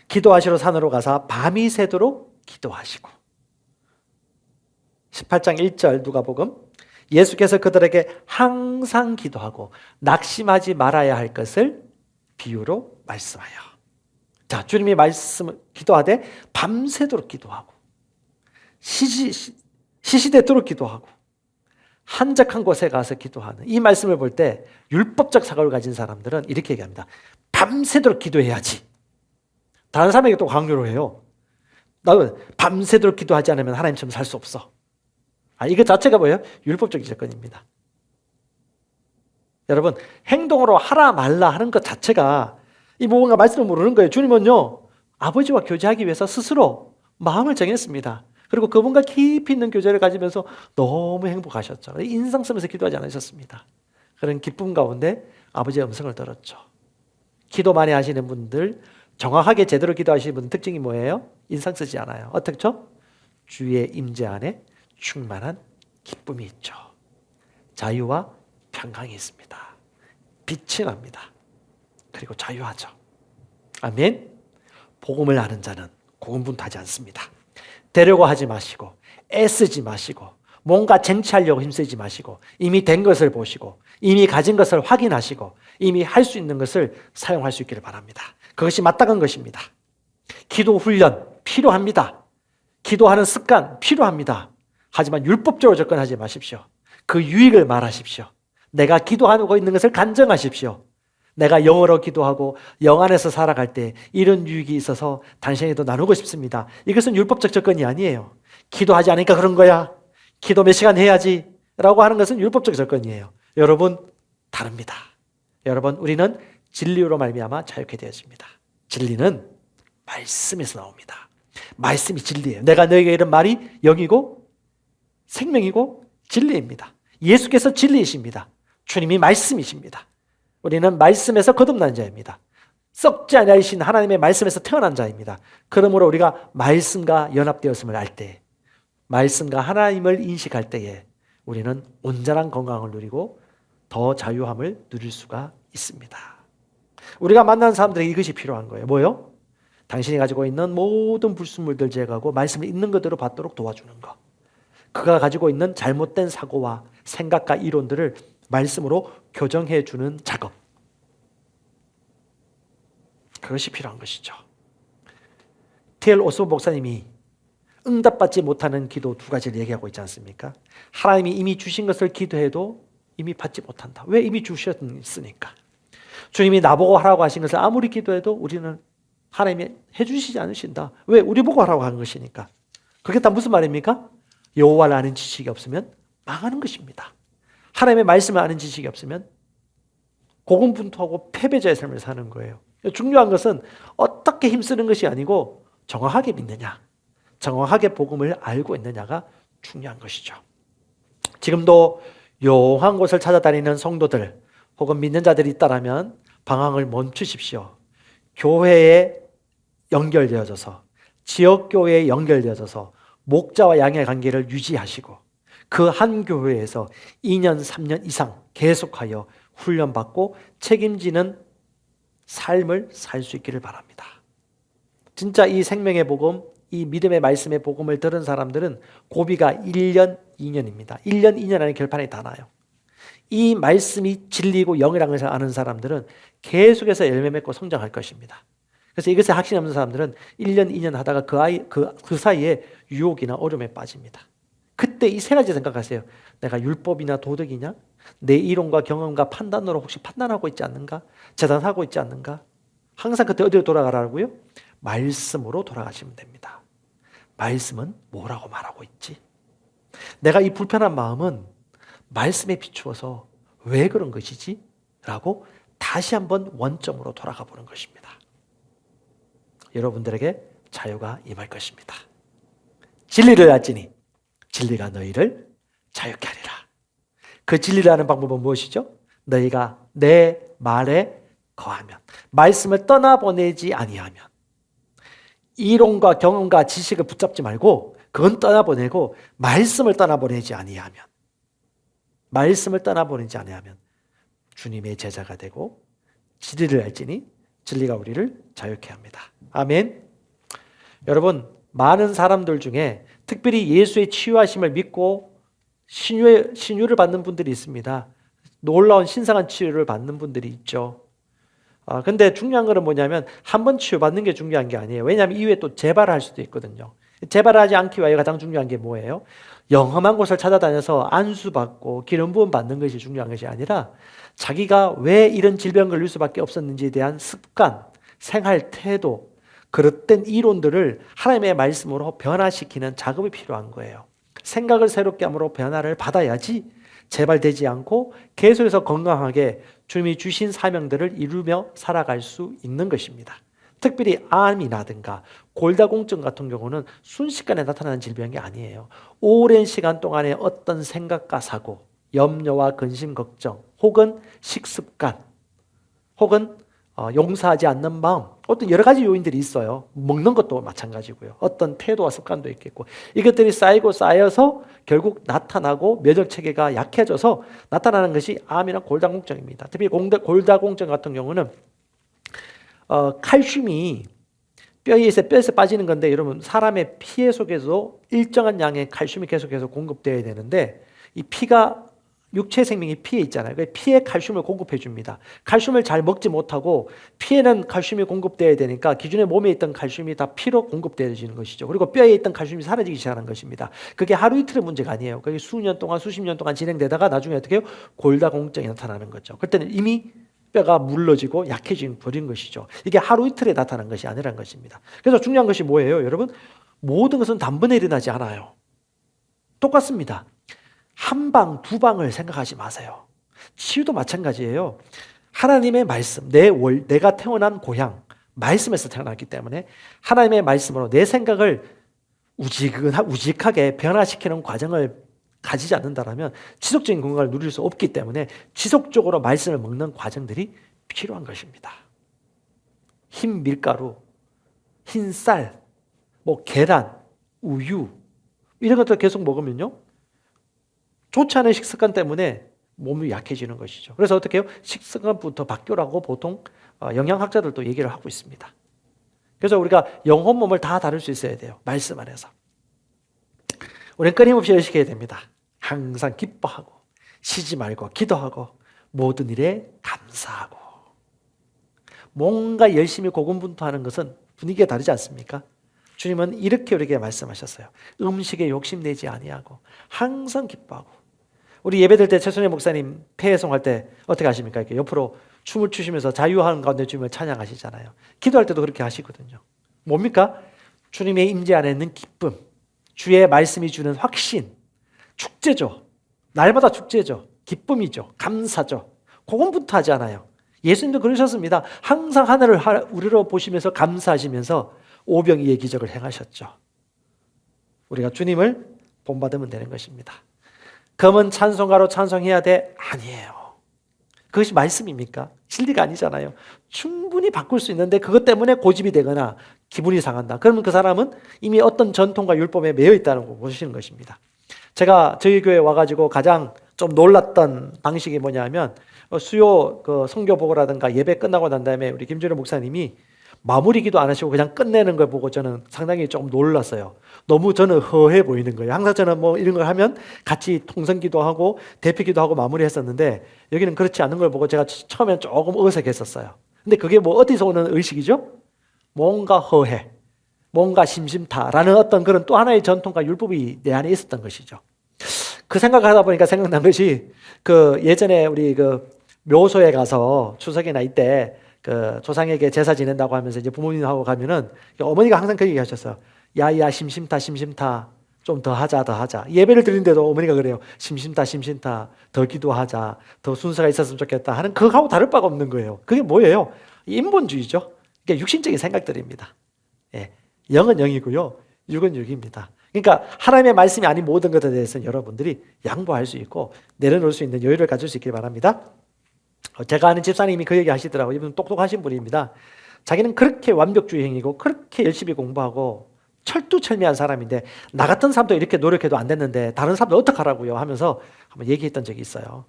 기도하시러 산으로 가사 밤이 새도록 기도하시고 18장 1절 누가복음 예수께서 그들에게 항상 기도하고 낙심하지 말아야 할 것을 비유로 말씀하여. 자, 주님이 기도하되 밤새도록 기도하고 시시때도록 기도하고 한적한 곳에 가서 기도하는 이 말씀을 볼 때 율법적 사고를 가진 사람들은 이렇게 얘기합니다. 밤새도록 기도해야지. 다른 사람에게 또 강요를 해요. 나는 밤새도록 기도하지 않으면 하나님처럼 살 수 없어. 이거 자체가 뭐예요? 율법적 접근입니다. 여러분, 행동으로 하라 말라 하는 것 자체가 이 뭔가 말씀을 모르는 거예요. 주님은요, 아버지와 교제하기 위해서 스스로 마음을 정했습니다. 그리고 그분과 깊이 있는 교제를 가지면서 너무 행복하셨죠. 인상 쓰면서 기도하지 않으셨습니다. 그런 기쁨 가운데 아버지의 음성을 들었죠. 기도 많이 하시는 분들, 정확하게 제대로 기도하시는 분들 특징이 뭐예요? 인상 쓰지 않아요. 어떻죠? 주의 임재 안에 충만한 기쁨이 있죠. 자유와 평강이 있습니다. 빛이 납니다. 그리고 자유하죠. 아멘. 복음을 아는 자는 고군분투하지 않습니다. 되려고 하지 마시고 애쓰지 마시고 뭔가 쟁취하려고 힘쓰지 마시고 이미 된 것을 보시고 이미 가진 것을 확인하시고 이미 할 수 있는 것을 사용할 수 있기를 바랍니다. 그것이 마땅한 것입니다. 기도 훈련 필요합니다. 기도하는 습관 필요합니다. 하지만 율법적으로 접근하지 마십시오. 그 유익을 말하십시오. 내가 기도하고 있는 것을 간증하십시오. 내가 영어로 기도하고 영 안에서 살아갈 때 이런 유익이 있어서 당신에게도 나누고 싶습니다. 이것은 율법적 접근이 아니에요. 기도하지 않으니까 그런 거야. 기도 몇 시간 해야지 라고 하는 것은 율법적 접근이에요. 여러분 다릅니다. 여러분 우리는 진리로 말미암아 자유케 되었습니다. 진리는 말씀에서 나옵니다. 말씀이 진리예요. 내가 너에게 이런 말이 영이고 생명이고 진리입니다. 예수께서 진리이십니다. 주님이 말씀이십니다. 우리는 말씀에서 거듭난 자입니다. 썩지 아니하신 하나님의 말씀에서 태어난 자입니다. 그러므로 우리가 말씀과 연합되었음을 알 때, 말씀과 하나님을 인식할 때에 우리는 온전한 건강을 누리고 더 자유함을 누릴 수가 있습니다. 우리가 만난 사람들에게 이것이 필요한 거예요. 뭐요? 당신이 가지고 있는 모든 불순물들 제거하고 말씀을 있는 그대로 받도록 도와주는 것. 그가 가지고 있는 잘못된 사고와 생각과 이론들을 말씀으로 교정해 주는 작업. 그것이 필요한 것이죠. T.L. 오스본 목사님이 응답받지 못하는 기도 2가지를 얘기하고 있지 않습니까? 하나님이 이미 주신 것을 기도해도 이미 받지 못한다. 왜? 이미 주셨으니까. 주님이 나보고 하라고 하신 것을 아무리 기도해도 우리는 하나님이 해주시지 않으신다. 왜? 우리 보고 하라고 한 것이니까. 그게 다 무슨 말입니까? 여호와를 아는 지식이 없으면 망하는 것입니다. 하나님의 말씀을 아는 지식이 없으면 고군분투하고 패배자의 삶을 사는 거예요. 중요한 것은 어떻게 힘쓰는 것이 아니고 정확하게 믿느냐, 정확하게 복음을 알고 있느냐가 중요한 것이죠. 지금도 용한 곳을 찾아다니는 성도들 혹은 믿는 자들이 있다면 방황을 멈추십시오. 교회에 연결되어져서 지역교회에 연결되어져서 목자와 양의 관계를 유지하시고 그 한 교회에서 2년, 3년 이상 계속하여 훈련받고 책임지는 삶을 살 수 있기를 바랍니다. 진짜 이 생명의 복음 이 믿음의 말씀의 복음을 들은 사람들은 고비가 1년, 2년입니다. 1년, 2년 안에 결판이 다 나요. 이 말씀이 진리고 영이라는 것을 아는 사람들은 계속해서 열매 맺고 성장할 것입니다. 그래서 이것에 확신이 없는 사람들은 1년, 2년 하다가 그 사이에 유혹이나 어려움에 빠집니다. 그때 이 세 가지 생각하세요. 내가 율법이나 도덕이냐? 내 이론과 경험과 판단으로 혹시 판단하고 있지 않는가? 재단하고 있지 않는가? 항상 그때 어디로 돌아가라고요? 말씀으로 돌아가시면 됩니다. 말씀은 뭐라고 말하고 있지? 내가 이 불편한 마음은 말씀에 비추어서 왜 그런 것이지? 라고 다시 한번 원점으로 돌아가 보는 것입니다. 여러분들에게 자유가 임할 것입니다. 진리를 알지니 진리가 너희를 자유케 하리라. 그 진리라는 방법은 무엇이죠? 너희가 내 말에 거하면, 말씀을 떠나보내지 아니하면, 이론과 경험과 지식을 붙잡지 말고 그건 떠나보내고 말씀을 떠나보내지 아니하면, 말씀을 떠나보내지 아니하면 주님의 제자가 되고 진리를 알지니 진리가 우리를 자유케 합니다. 아멘. 여러분, 많은 사람들 중에 특별히 예수의 치유하심을 믿고 신유를 받는 분들이 있습니다. 놀라운 신성한 치유를 받는 분들이 있죠. 근데 중요한 거는 뭐냐면 한 번 치유받는 게 중요한 게 아니에요. 왜냐하면 이후에 또 재발할 수도 있거든요. 재발하지 않기 위해 가장 중요한 게 뭐예요? 영험한 곳을 찾아다녀서 안수받고 기름 부음 받는 것이 중요한 것이 아니라 자기가 왜 이런 질병을 걸릴 수밖에 없었는지에 대한 습관, 생활 태도, 그릇된 이론들을 하나님의 말씀으로 변화시키는 작업이 필요한 거예요. 생각을 새롭게 함으로 변화를 받아야지 재발되지 않고 계속해서 건강하게 주님이 주신 사명들을 이루며 살아갈 수 있는 것입니다. 특별히 암이라든가 골다공증 같은 경우는 순식간에 나타나는 질병이 아니에요. 오랜 시간 동안의 어떤 생각과 사고, 염려와 근심, 걱정, 혹은 식습관, 혹은 용서하지 않는 마음, 어떤 여러 가지 요인들이 있어요. 먹는 것도 마찬가지고요. 어떤 태도와 습관도 있겠고, 이것들이 쌓이고 쌓여서 결국 나타나고 면역체계가 약해져서 나타나는 것이 암이나 골다공증입니다. 특히 골다공증 같은 경우는 칼슘이 뼈에서 빠지는 건데, 여러분 사람의 피 속에서 일정한 양의 칼슘이 계속해서 공급되어야 되는데 이 피가 육체 생명이 피에 있잖아요. 피에 칼슘을 공급해 줍니다. 칼슘을 잘 먹지 못하고 피에는 칼슘이 공급되어야 되니까 기존에 몸에 있던 칼슘이 다 피로 공급되어지는 것이죠. 그리고 뼈에 있던 칼슘이 사라지기 시작하는 것입니다. 그게 하루 이틀의 문제가 아니에요. 그게 수년 동안 수십 년 동안 진행되다가 나중에 어떻게 해요? 골다공증이 나타나는 거죠. 그때는 이미 뼈가 물러지고 약해져 버린 것이죠. 이게 하루 이틀에 나타난 것이 아니라는 것입니다. 그래서 중요한 것이 뭐예요? 여러분, 모든 것은 단번에 일어나지 않아요. 똑같습니다. 한 방, 두 방을 생각하지 마세요. 치유도 마찬가지예요. 하나님의 말씀, 내가 태어난 고향, 말씀에서 태어났기 때문에 하나님의 말씀으로 내 생각을 우직하게 변화시키는 과정을 가지지 않는다면 지속적인 건강을 누릴 수 없기 때문에 지속적으로 말씀을 먹는 과정들이 필요한 것입니다. 흰 밀가루, 흰 쌀, 계란, 우유 이런 것들 계속 먹으면요, 좋지 않은 식습관 때문에 몸이 약해지는 것이죠. 그래서 어떻게 해요? 식습관부터 바뀌라고 보통 영양학자들도 얘기를 하고 있습니다. 그래서 우리가 영혼 몸을 다 다룰 수 있어야 돼요. 말씀 안에서. 우리는 끊임없이 의식해야 됩니다. 항상 기뻐하고 쉬지 말고 기도하고 모든 일에 감사하고. 뭔가 열심히 고군분투하는 것은 분위기가 다르지 않습니까? 주님은 이렇게 우리에게 말씀하셨어요. 음식에 욕심내지 아니하고 항상 기뻐하고. 우리 예배드릴 때 최순희 목사님 폐회송할 때 어떻게 하십니까? 이렇게 옆으로 춤을 추시면서 자유하는 가운데 주님을 찬양하시잖아요. 기도할 때도 그렇게 하시거든요. 뭡니까? 주님의 임재 안에 있는 기쁨, 주의 말씀이 주는 확신, 축제죠. 날마다 축제죠. 기쁨이죠. 감사죠. 고군분투하지 않아요. 예수님도 그러셨습니다. 항상 하늘을 우리로 보시면서 감사하시면서 오병이의 기적을 행하셨죠. 우리가 주님을 본받으면 되는 것입니다. 검은 찬송가로 찬송해야 돼? 아니에요. 그것이 말씀입니까? 진리가 아니잖아요. 충분히 바꿀 수 있는데 그것 때문에 고집이 되거나 기분이 상한다. 그러면 그 사람은 이미 어떤 전통과 율법에 매여 있다는 거 보시는 것입니다. 제가 저희 교회에 와가지고 가장 좀 놀랐던 방식이 뭐냐면 수요 선교 보고라든가 예배 끝나고 난 다음에 우리 김준호 목사님이 마무리 기도 안 하시고 그냥 끝내는 걸 보고 저는 상당히 좀 놀랐어요. 너무 저는 허해 보이는 거예요. 항상 저는 뭐 이런 걸 하면 같이 통성 기도하고 대표 기도하고 마무리했었는데 여기는 그렇지 않은 걸 보고 제가 처음엔 조금 어색했었어요. 근데 그게 뭐 어디서 오는 의식이죠? 뭔가 허해, 뭔가 심심타라는 어떤 그런 또 하나의 전통과 율법이 내 안에 있었던 것이죠. 그 생각을 하다 보니까 생각난 것이 그 예전에 우리 그 묘소에 가서 추석이나 이때 그 조상에게 제사 지낸다고 하면서 이제 부모님하고 가면은 어머니가 항상 그 얘기 하셨어요. 야야 심심타 심심타 좀 더 하자 더 하자. 예배를 드리는데도 어머니가 그래요. 심심타 심심타 더 기도하자. 더 순서가 있었으면 좋겠다 하는 그거하고 다를 바가 없는 거예요. 그게 뭐예요? 인본주의죠. 그게 육신적인 생각들입니다. 예. 영은 영이고요. 육은 육입니다. 그러니까 하나님의 말씀이 아닌 모든 것에 대해서는 여러분들이 양보할 수 있고 내려놓을 수 있는 여유를 가질 수 있길 바랍니다. 제가 아는 집사님이 그 얘기 하시더라고요. 이분 똑똑하신 분입니다. 자기는 그렇게 완벽주의행이고 그렇게 열심히 공부하고 철두철미한 사람인데 나 같은 사람도 이렇게 노력해도 안 됐는데 다른 사람도 어떡하라고요 하면서 한번 얘기했던 적이 있어요.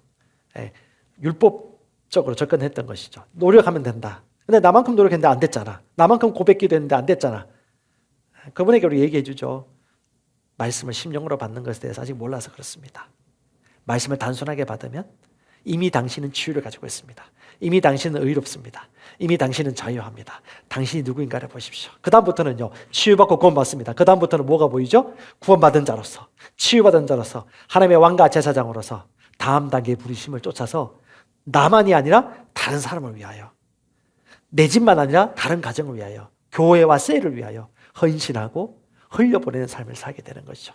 예, 율법적으로 접근했던 것이죠. 노력하면 된다. 근데 나만큼 노력했는데 안 됐잖아. 나만큼 고백기도 했는데 안 됐잖아. 그분에게 우리 얘기해 주죠. 말씀을 심령으로 받는 것에 대해서 아직 몰라서 그렇습니다. 말씀을 단순하게 받으면 이미 당신은 치유를 가지고 있습니다. 이미 당신은 의롭습니다. 이미 당신은 자유합니다. 당신이 누구인가를 보십시오. 그 다음부터는요, 치유받고 구원받습니다. 그 다음부터는 뭐가 보이죠? 구원받은 자로서, 치유받은 자로서, 하나님의 왕과 제사장으로서 다음 단계의 부르심을 쫓아서 나만이 아니라 다른 사람을 위하여, 내 집만 아니라 다른 가정을 위하여, 교회와 셀을 위하여 헌신하고 흘려보내는 삶을 살게 되는 것이죠.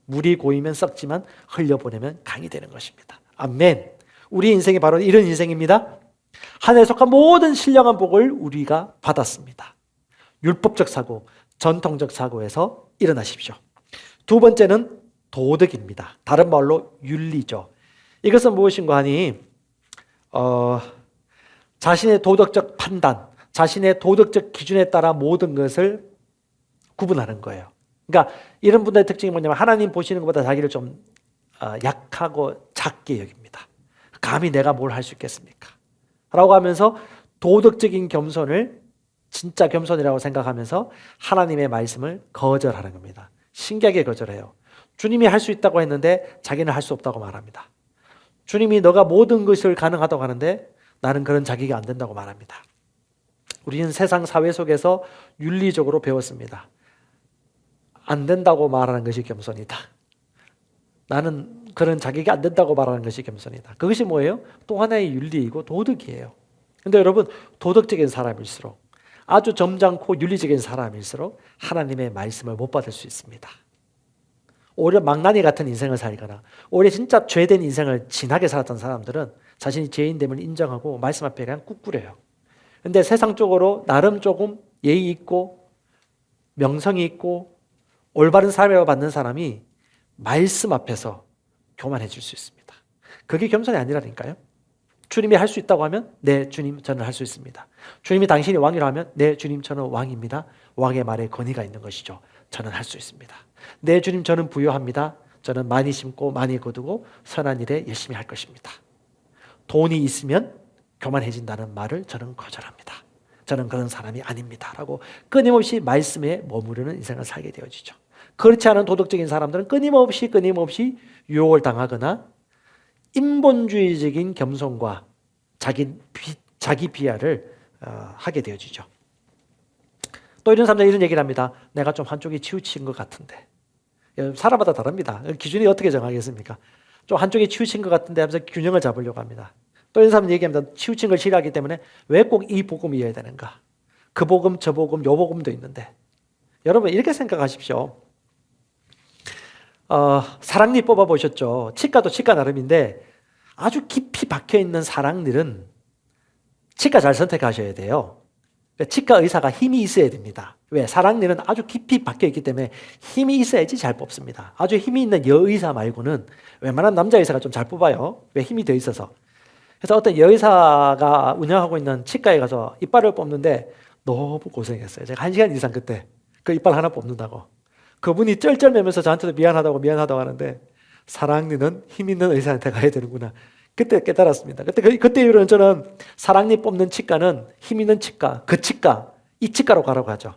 물이 고이면 썩지만 흘려보내면 강이 되는 것입니다. 아멘. 우리 인생이 바로 이런 인생입니다. 하늘에 속한 모든 신령한 복을 우리가 받았습니다. 율법적 사고, 전통적 사고에서 일어나십시오. 두 번째는 도덕입니다. 다른 말로 윤리죠. 이것은 무엇인가 하니 자신의 도덕적 판단, 자신의 도덕적 기준에 따라 모든 것을 구분하는 거예요. 그러니까 이런 분들의 특징이 뭐냐면 하나님 보시는 것보다 자기를 좀 약하고 작게 여깁니다. 감히 내가 뭘 할 수 있겠습니까? 라고 하면서 도덕적인 겸손을 진짜 겸손이라고 생각하면서 하나님의 말씀을 거절하는 겁니다. 신기하게 거절해요. 주님이 할 수 있다고 했는데 자기는 할 수 없다고 말합니다. 주님이 너가 모든 것을 가능하다고 하는데 나는 그런 자기가 안 된다고 말합니다. 우리는 세상 사회 속에서 윤리적으로 배웠습니다. 안 된다고 말하는 것이 겸손이다. 나는 그런 자기가 안 된다고 말하는 것이 겸손이다. 그것이 뭐예요? 또 하나의 윤리이고 도덕이에요. 근데 여러분, 도덕적인 사람일수록, 아주 점잖고 윤리적인 사람일수록 하나님의 말씀을 못 받을 수 있습니다. 오히려 망나니 같은 인생을 살거나 오히려 진짜 죄된 인생을 진하게 살았던 사람들은 자신이 죄인됨을 인정하고 말씀 앞에 그냥 꾹꾹해요. 근데 세상적으로 나름 조금 예의 있고 명성이 있고 올바른 삶을 받는 사람이 말씀 앞에서 교만해질 수 있습니다. 그게 겸손이 아니라니까요. 주님이 할 수 있다고 하면 네 주님 저는 할 수 있습니다. 주님이 당신이 왕이라 하면 네 주님 저는 왕입니다. 왕의 말에 권위가 있는 것이죠. 저는 할 수 있습니다. 네 주님 저는 부유합니다. 저는 많이 심고 많이 거두고 선한 일에 열심히 할 것입니다. 돈이 있으면 교만해진다는 말을 저는 거절합니다. 저는 그런 사람이 아닙니다. 라고 끊임없이 말씀에 머무르는 인생을 살게 되어지죠. 그렇지 않은 도덕적인 사람들은 끊임없이 유혹을 당하거나 인본주의적인 겸손과 자기 비하를 하게 되어지죠. 또 이런 사람들은 이런 얘기를 합니다. 내가 좀 한쪽이 치우친 것 같은데. 사람마다 다릅니다. 기준이 어떻게 정하겠습니까? 좀 한쪽이 치우친 것 같은데 하면서 균형을 잡으려고 합니다. 또 이런 사람은 얘기합니다. 치우친 걸 싫어하기 때문에 왜 꼭 이 복음이어야 되는가? 그 복음, 저 복음, 요 복음도 있는데. 여러분 이렇게 생각하십시오. 사랑니 뽑아보셨죠? 치과도 치과 나름인데 아주 깊이 박혀있는 사랑니는 치과 잘 선택하셔야 돼요. 치과 의사가 힘이 있어야 됩니다. 왜? 사랑니는 아주 깊이 박혀있기 때문에 힘이 있어야지 잘 뽑습니다. 아주 힘이 있는 여의사 말고는 웬만한 남자 의사가 좀 잘 뽑아요. 왜? 힘이 더 있어서. 그래서 어떤 여의사가 운영하고 있는 치과에 가서 이빨을 뽑는데 너무 고생했어요. 제가 1시간 이상 그때 그 이빨 하나 뽑는다고. 그분이 쩔쩔매면서 저한테도 미안하다고 하는데 사랑니는 힘 있는 의사한테 가야 되는구나. 그때 깨달았습니다. 그때 이후로는 저는 사랑니 뽑는 치과는 힘 있는 치과, 그 치과, 이치가로 가라고 하죠.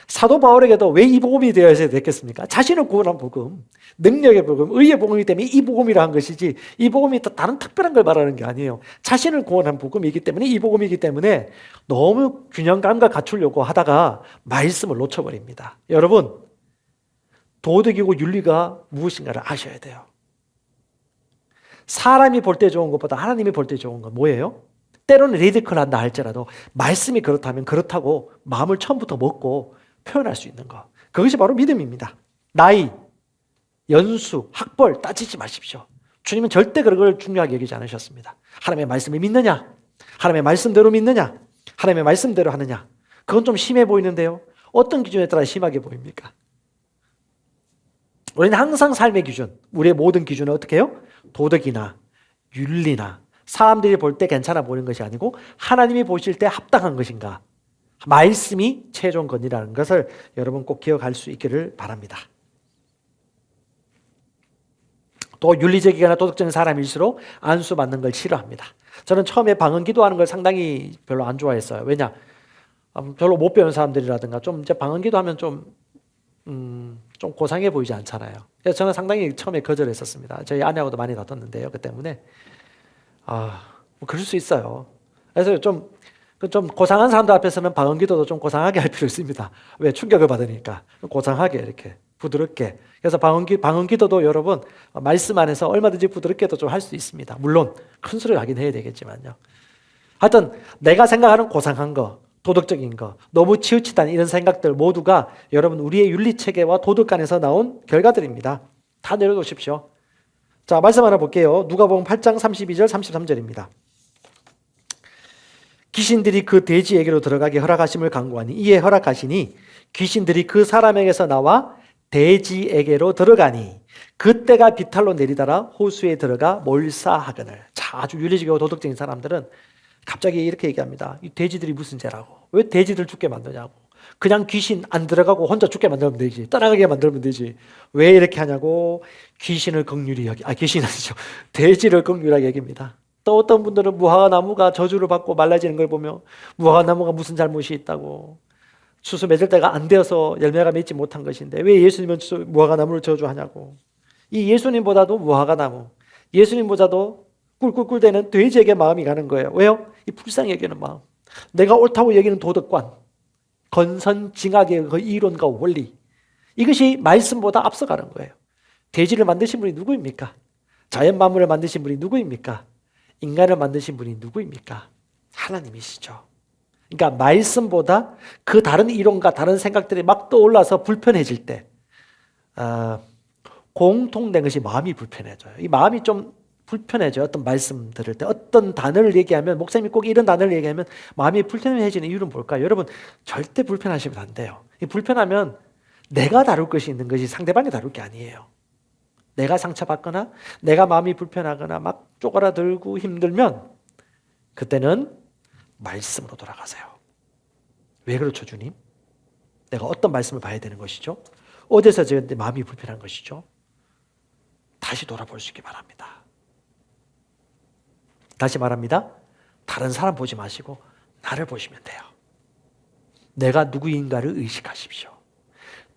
사도 바울에게도 왜 이 복음이 되어야 됐겠습니까? 자신을 구원한 복음, 능력의 복음, 의의 복음이기 때문에 이 복음이라 한 것이지 이 복음이 또 다른 특별한 걸 말하는 게 아니에요. 자신을 구원한 복음이기 때문에 이 복음이기 때문에 너무 균형감과 갖추려고 하다가 말씀을 놓쳐버립니다. 여러분, 도덕이고 윤리가 무엇인가를 아셔야 돼요. 사람이 볼 때 좋은 것보다 하나님이 볼 때 좋은 건 뭐예요? 때로는 리디컬한다 할지라도 말씀이 그렇다면 그렇다고 마음을 처음부터 먹고 표현할 수 있는 것. 그것이 바로 믿음입니다. 나이, 연수, 학벌 따지지 마십시오. 주님은 절대 그런 걸 중요하게 여기지 않으셨습니다. 하나님의 말씀을 믿느냐? 하나님의 말씀대로 믿느냐? 하나님의 말씀대로 하느냐? 그건 좀 심해 보이는데요. 어떤 기준에 따라 심하게 보입니까? 우리는 항상 삶의 기준, 우리의 모든 기준은 어떻게 해요? 도덕이나 윤리나 사람들이 볼 때 괜찮아 보이는 것이 아니고 하나님이 보실 때 합당한 것인가? 말씀이 최종권이라는 것을 여러분 꼭 기억할 수 있기를 바랍니다. 또 윤리적이거나 도덕적인 사람일수록 안수받는 걸 싫어합니다. 저는 처음에 방언 기도하는 걸 상당히 별로 안 좋아했어요. 왜냐? 별로 못 배운 사람들이라든가 좀 이제 방언 기도하면 좀 고상해 보이지 않잖아요. 그래서 저는 상당히 처음에 거절했었습니다. 저희 아내하고도 많이 다퉜는데요. 그 때문에 뭐 그럴 수 있어요. 그래서 좀 고상한 사람들 앞에 서면 방언 기도도 좀 고상하게 할 필요 있습니다. 왜? 충격을 받으니까. 고상하게 이렇게 부드럽게. 그래서 방언 기도도 여러분 말씀 안에서 얼마든지 부드럽게도 좀 할 수 있습니다. 물론 큰 소리를 하긴 해야 되겠지만요. 하여튼 내가 생각하는 고상한 거, 도덕적인 거, 너무 치우치다는 이런 생각들 모두가 여러분 우리의 윤리체계와 도덕관에서 나온 결과들입니다. 다 내려놓으십시오. 자, 말씀 하나 볼게요. 누가복음 8장 32절 33절입니다. 귀신들이 그 돼지에게로 들어가게 허락하심을 간구하니 이에 허락하시니 귀신들이 그 사람에게서 나와 돼지에게로 들어가니 그때가 비탈로 내리다라 호수에 들어가 몰사하거늘. 자, 아주 윤리적이고 도덕적인 사람들은 갑자기 이렇게 얘기합니다. 이 돼지들이 무슨 죄라고? 왜 돼지들 죽게 만드냐고? 그냥 귀신 안 들어가고 혼자 죽게 만들면 되지. 떠나가게 만들면 되지. 왜 이렇게 하냐고? 귀신을 긍휼히 귀신 아니죠. 돼지를 긍휼하게 여깁니다. 또 어떤 분들은 무화과나무가 저주를 받고 말라지는 걸 보며 무화과나무가 무슨 잘못이 있다고, 추수 맺을 때가 안 되어서 열매가 맺지 못한 것인데 왜 예수님은 무화과나무를 저주하냐고. 이 예수님보다도 무화과나무, 예수님보다도 꿀꿀꿀대는 돼지에게 마음이 가는 거예요. 왜요? 이 불쌍히 여기는 마음, 내가 옳다고 여기는 도덕관, 건선징악의 그 이론과 원리, 이것이 말씀보다 앞서가는 거예요. 돼지를 만드신 분이 누구입니까? 자연 만물을 만드신 분이 누구입니까? 인간을 만드신 분이 누구입니까? 하나님이시죠. 그러니까 말씀보다 그 다른 이론과 다른 생각들이 막 떠올라서 불편해질 때 공통된 것이 마음이 불편해져요. 이 마음이 좀 불편해져요. 어떤 말씀 들을 때 어떤 단어를 얘기하면, 목사님이 꼭 이런 단어를 얘기하면 마음이 불편해지는 이유는 뭘까요? 여러분, 절대 불편하시면 안 돼요. 이 불편하면 내가 다룰 것이 있는 것이 상대방이 다룰 게 아니에요. 내가 상처받거나 내가 마음이 불편하거나 막 쪼그라들고 힘들면 그때는 말씀으로 돌아가세요. 왜 그렇죠, 주님? 내가 어떤 말씀을 봐야 되는 것이죠? 어디서 저한테 마음이 불편한 것이죠? 다시 돌아볼 수 있기 바랍니다. 다시 말합니다. 다른 사람 보지 마시고 나를 보시면 돼요. 내가 누구인가를 의식하십시오.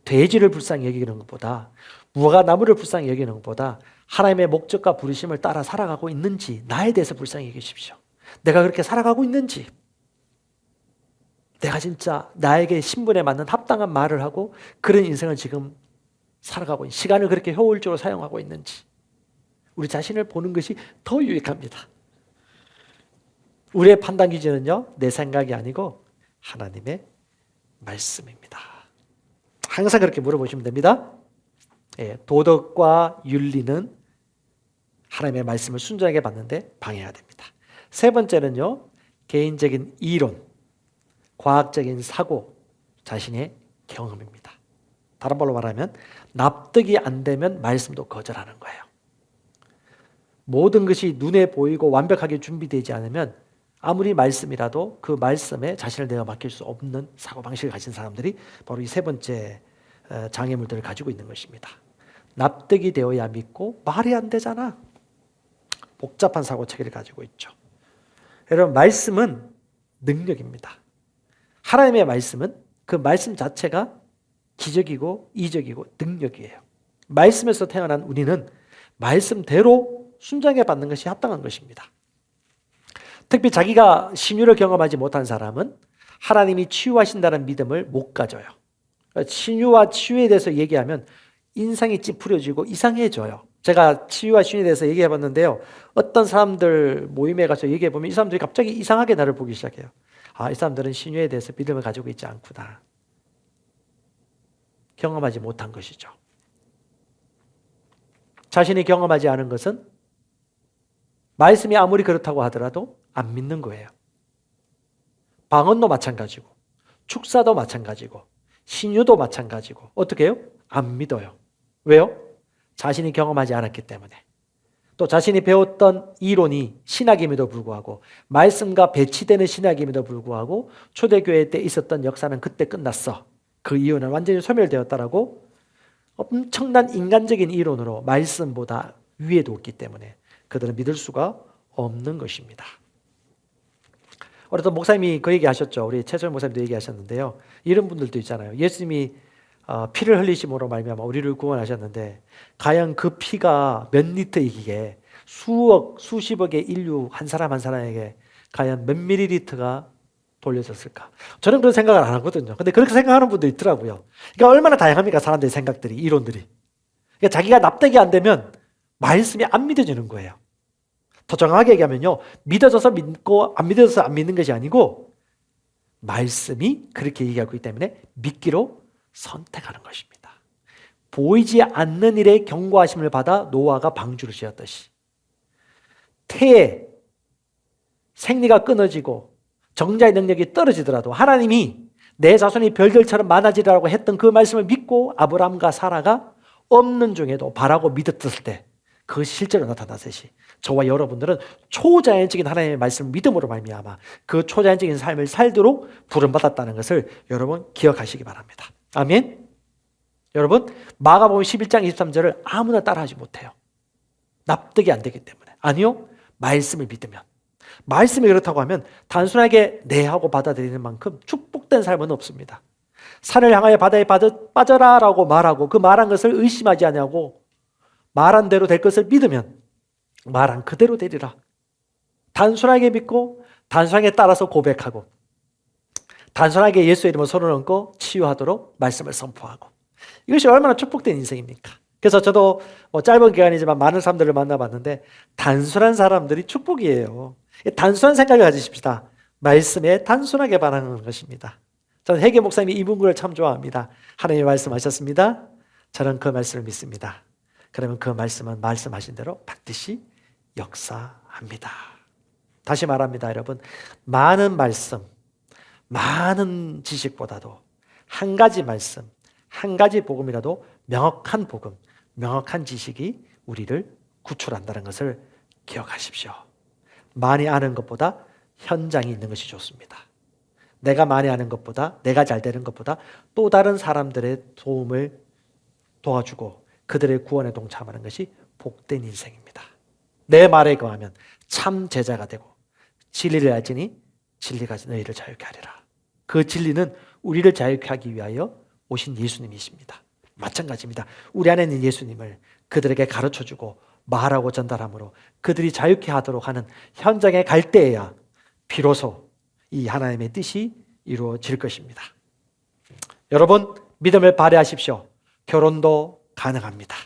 돼지를 불쌍히 여기는 것보다, 무화과나무를 불쌍히 여기는 것보다 하나님의 목적과 부르심을 따라 살아가고 있는지 나에 대해서 불쌍히 여기십시오. 내가 그렇게 살아가고 있는지, 내가 진짜 나에게 신분에 맞는 합당한 말을 하고 그런 인생을 지금 살아가고 있는, 시간을 그렇게 효율적으로 사용하고 있는지, 우리 자신을 보는 것이 더 유익합니다. 우리의 판단 기준은요, 내 생각이 아니고 하나님의 말씀입니다. 항상 그렇게 물어보시면 됩니다. 도덕과 윤리는 하나님의 말씀을 순전하게 받는데 방해가 됩니다. 세 번째는요, 개인적인 이론, 과학적인 사고, 자신의 경험입니다. 다른 말로 말하면 납득이 안 되면 말씀도 거절하는 거예요. 모든 것이 눈에 보이고 완벽하게 준비되지 않으면 아무리 말씀이라도 그 말씀에 자신을 내어 맡길 수 없는 사고방식을 가진 사람들이 바로 이 세 번째 장애물들을 가지고 있는 것입니다. 납득이 되어야 믿고 말이 안 되잖아. 복잡한 사고체계를 가지고 있죠. 여러분, 말씀은 능력입니다. 하나님의 말씀은 그 말씀 자체가 기적이고 이적이고 능력이에요. 말씀에서 태어난 우리는 말씀대로 순종해 받는 것이 합당한 것입니다. 특히 자기가 신유를 경험하지 못한 사람은 하나님이 치유하신다는 믿음을 못 가져요. 신유와 치유에 대해서 얘기하면 인상이 찌푸려지고 이상해져요. 제가 치유와 신유에 대해서 얘기해 봤는데요. 어떤 사람들 모임에 가서 얘기해 보면 이 사람들이 갑자기 이상하게 나를 보기 시작해요. 아, 이 사람들은 신유에 대해서 믿음을 가지고 있지 않구나. 경험하지 못한 것이죠. 자신이 경험하지 않은 것은 말씀이 아무리 그렇다고 하더라도 안 믿는 거예요. 방언도 마찬가지고 축사도 마찬가지고 신유도 마찬가지고 어떻게 해요? 안 믿어요. 왜요? 자신이 경험하지 않았기 때문에. 또 자신이 배웠던 이론이 신학임에도 불구하고 말씀과 배치되는 신학임에도 불구하고 초대교회 때 있었던 역사는 그때 끝났어. 그 이유는 완전히 소멸되었다라고 엄청난 인간적인 이론으로 말씀보다 위에 뒀기 때문에 그들은 믿을 수가 없는 것입니다. 어떤 목사님이 그 얘기 하셨죠. 우리 최소연 목사님도 얘기하셨는데요. 이런 분들도 있잖아요. 예수님이 피를 흘리심으로 말미암아 우리를 구원하셨는데 과연 그 피가 몇 리터이기에 수억, 수십억의 인류 한 사람 한 사람에게 과연 몇 밀리리터가 돌려졌을까? 저는 그런 생각을 안 하거든요. 근데 그렇게 생각하는 분도 있더라고요. 그러니까 얼마나 다양합니까? 사람들의 생각들이, 이론들이. 그러니까 자기가 납득이 안 되면 말씀이 안 믿어지는 거예요. 더 정확하게 얘기하면요. 믿어져서 믿고 안 믿어져서 안 믿는 것이 아니고 말씀이 그렇게 얘기하고 있기 때문에 믿기로 선택하는 것입니다. 보이지 않는 일에 경고하심을 받아 노아가 방주를 지었듯이 태에 생리가 끊어지고 정자의 능력이 떨어지더라도 하나님이 내 자손이 별들처럼 많아지라고 했던 그 말씀을 믿고 아브라함과 사라가 없는 중에도 바라고 믿었을 때 그것이 실제로 나타났듯이 저와 여러분들은 초자연적인 하나님의 말씀을 믿음으로 말미암아 그 초자연적인 삶을 살도록 부름받았다는 것을 여러분 기억하시기 바랍니다. 아멘. 여러분 마가복음 11장 23절을 아무나 따라하지 못해요. 납득이 안 되기 때문에. 아니요. 말씀을 믿으면. 말씀이 그렇다고 하면 단순하게 네 하고 받아들이는 만큼 축복된 삶은 없습니다. 산을 향하여 바다에 빠져라 라고 말하고 그 말한 것을 의심하지 아니하고 말한 대로 될 것을 믿으면 말한 그대로 되리라. 단순하게 믿고 단순하게 따라서 고백하고 단순하게 예수의 이름으로 손을 얹고 치유하도록 말씀을 선포하고 이것이 얼마나 축복된 인생입니까? 그래서 저도 짧은 기간이지만 많은 사람들을 만나봤는데 단순한 사람들이 축복이에요. 단순한 생각을 가지십시다. 말씀에 단순하게 반응하는 것입니다. 저는 회계 목사님이 이 문구를 참 좋아합니다. 하나님이 말씀하셨습니다. 저는 그 말씀을 믿습니다. 그러면 그 말씀은 말씀하신 대로 반드시 역사합니다. 다시 말합니다, 여러분. 많은 말씀, 많은 지식보다도 한 가지 말씀, 한 가지 복음이라도 명확한 복음, 명확한 지식이 우리를 구출한다는 것을 기억하십시오. 많이 아는 것보다 현장이 있는 것이 좋습니다. 내가 많이 아는 것보다, 내가 잘 되는 것보다 또 다른 사람들의 도움을 도와주고 그들의 구원에 동참하는 것이 복된 인생입니다. 내 말에 거하면 참 제자가 되고 진리를 알지니 진리가 너희를 자유케 하리라. 그 진리는 우리를 자유케 하기 위하여 오신 예수님이십니다. 마찬가지입니다. 우리 안에 있는 예수님을 그들에게 가르쳐주고 말하고 전달함으로 그들이 자유케 하도록 하는 현장에 갈 때에야 비로소 이 하나님의 뜻이 이루어질 것입니다. 여러분 믿음을 발휘하십시오. 결혼도 가능합니다.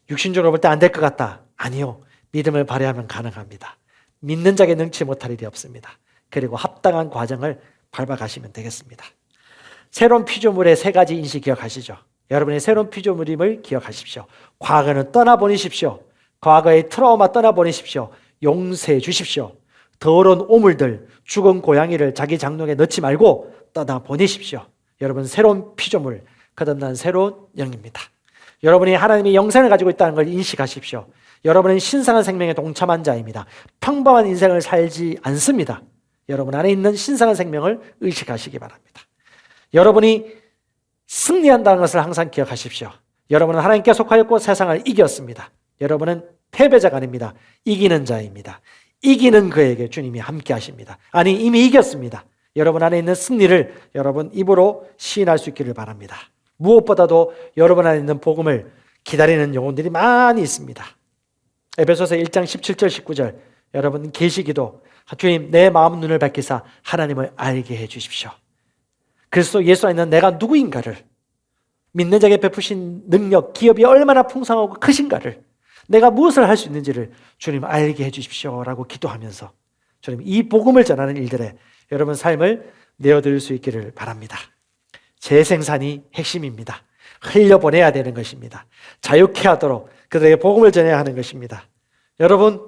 육신적으로 볼 때 안 될 것 같다. 아니요. 믿음을 발휘하면 가능합니다. 믿는 자에게 능치 못할 일이 없습니다. 그리고 합당한 과정을 밟아가시면 되겠습니다. 새로운 피조물의 세 가지 인식 기억하시죠? 여러분의 새로운 피조물임을 기억하십시오. 과거는 떠나보내십시오. 과거의 트라우마 떠나보내십시오. 용서해 주십시오. 더러운 오물들, 죽은 고양이를 자기 장롱에 넣지 말고 떠나보내십시오. 여러분 새로운 피조물, 거듭난 새로운 영입니다. 여러분이 하나님의 영생을 가지고 있다는 걸 인식하십시오. 여러분은 신성한 생명에 동참한 자입니다. 평범한 인생을 살지 않습니다. 여러분 안에 있는 신성한 생명을 의식하시기 바랍니다. 여러분이 승리한다는 것을 항상 기억하십시오. 여러분은 하나님께 속하였고 세상을 이겼습니다. 여러분은 패배자가 아닙니다. 이기는 자입니다. 이기는 그에게 주님이 함께 하십니다. 아니 이미 이겼습니다. 여러분 안에 있는 승리를 여러분 입으로 시인할 수 있기를 바랍니다. 무엇보다도 여러분 안에 있는 복음을 기다리는 영혼들이 많이 있습니다. 에베소서 1장 17절 19절 여러분 계시기도 주님 내 마음 눈을 밝히사 하나님을 알게 해 주십시오. 그리스도 예수 안에 있는 내가 누구인가를, 믿는 자에게 베푸신 능력, 기업이 얼마나 풍성하고 크신가를, 내가 무엇을 할 수 있는지를 주님 알게 해 주십시오라고 기도하면서 주님 이 복음을 전하는 일들에 여러분 삶을 내어드릴 수 있기를 바랍니다. 재생산이 핵심입니다. 흘려보내야 되는 것입니다. 자유케 하도록 그들에게 복음을 전해야 하는 것입니다. 여러분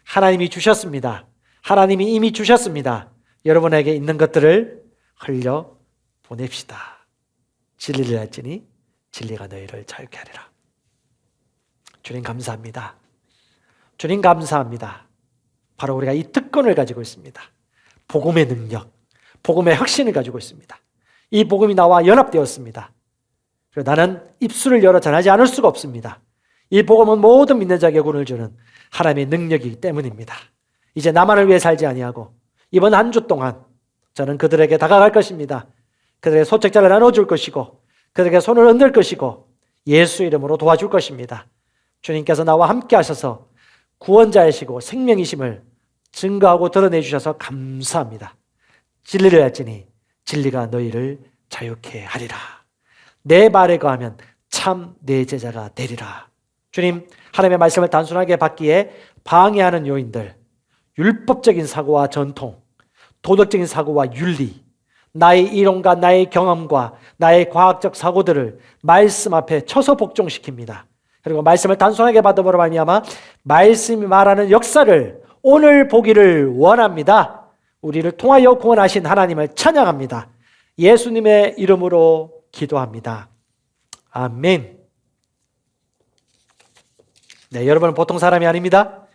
하나님이 주셨습니다. 하나님이 이미 주셨습니다. 여러분에게 있는 것들을 흘려보냅시다. 진리를 알지니 진리가 너희를 자유케 하리라. 주님 감사합니다. 주님 감사합니다. 바로 우리가 이 특권을 가지고 있습니다. 복음의 능력, 복음의 혁신을 가지고 있습니다. 이 복음이 나와 연합되었습니다. 그리고 나는 입술을 열어 전하지 않을 수가 없습니다. 이 복음은 모든 믿는 자에게 구원을 주는 하나님의 능력이기 때문입니다. 이제 나만을 위해 살지 아니하고 이번 한 주 동안 저는 그들에게 다가갈 것입니다. 그들에게 소책자를 나눠줄 것이고 그들에게 손을 흔들 것이고 예수 이름으로 도와줄 것입니다. 주님께서 나와 함께 하셔서 구원자이시고 생명이심을 증거하고 드러내 주셔서 감사합니다. 진리를 알지니 진리가 너희를 자유케 하리라. 내 말에 거하면 참 내 제자가 되리라. 주님, 하나님의 말씀을 단순하게 받기에 방해하는 요인들, 율법적인 사고와 전통, 도덕적인 사고와 윤리, 나의 이론과 나의 경험과 나의 과학적 사고들을 말씀 앞에 쳐서 복종시킵니다. 그리고 말씀을 단순하게 받음으로 말미암아 말씀이 말하는 역사를 오늘 보기를 원합니다. 우리를 통하여 구원하신 하나님을 찬양합니다. 예수님의 이름으로 기도합니다. 아멘. 네, 여러분은 보통 사람이 아닙니다.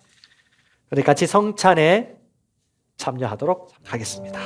우리 같이 성찬에 참여하도록 하겠습니다.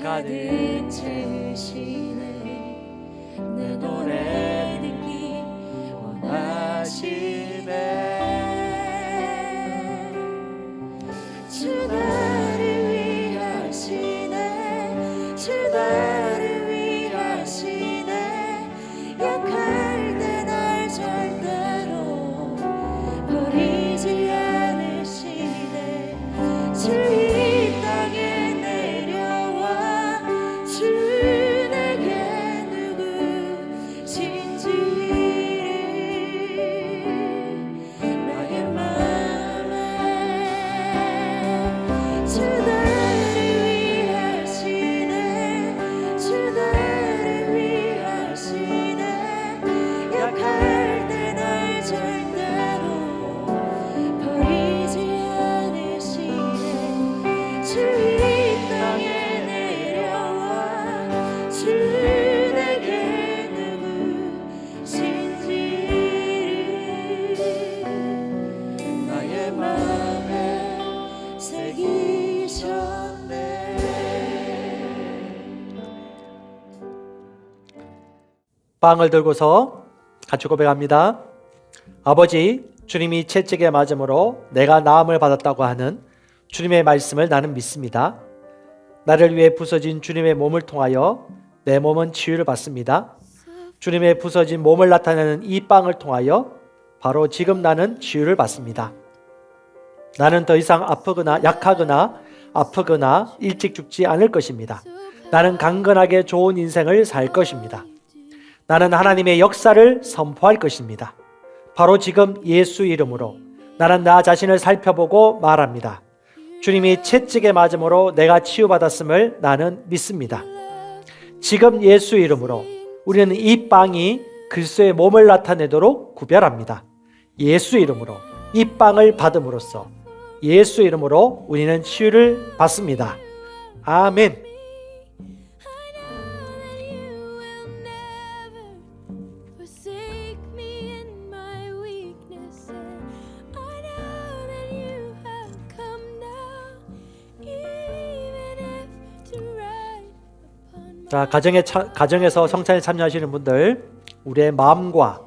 가득 채우시네 내 노래 듣기 원하시네 주 나를 위하시네 주 나를 위하시네 약할 때 날 절대로 버리지 않으시네 주 이 땅에 빵을 들고서 같이 고백합니다. 아버지, 주님이 채찍에 맞음으로 내가 나음을 받았다고 하는 주님의 말씀을 나는 믿습니다. 나를 위해 부서진 주님의 몸을 통하여 내 몸은 치유를 받습니다. 주님의 부서진 몸을 나타내는 이 빵을 통하여 바로 지금 나는 치유를 받습니다. 나는 더 이상 약하거나 아프거나 일찍 죽지 않을 것입니다. 나는 강건하게 좋은 인생을 살 것입니다. 나는 하나님의 역사를 선포할 것입니다. 바로 지금 예수 이름으로 나는 나 자신을 살펴보고 말합니다. 주님이 채찍에 맞음으로 내가 치유받았음을 나는 믿습니다. 지금 예수 이름으로 우리는 이 빵이 그리스도의 몸을 나타내도록 구별합니다. 예수 이름으로 이 빵을 받음으로써 예수 이름으로 우리는 치유를 받습니다. 아멘. forsake me in my weakness, and I know that you have come now, even if to ride upon 자, 가정에서 성찬에 참여하시는 분들, 우리의 마음과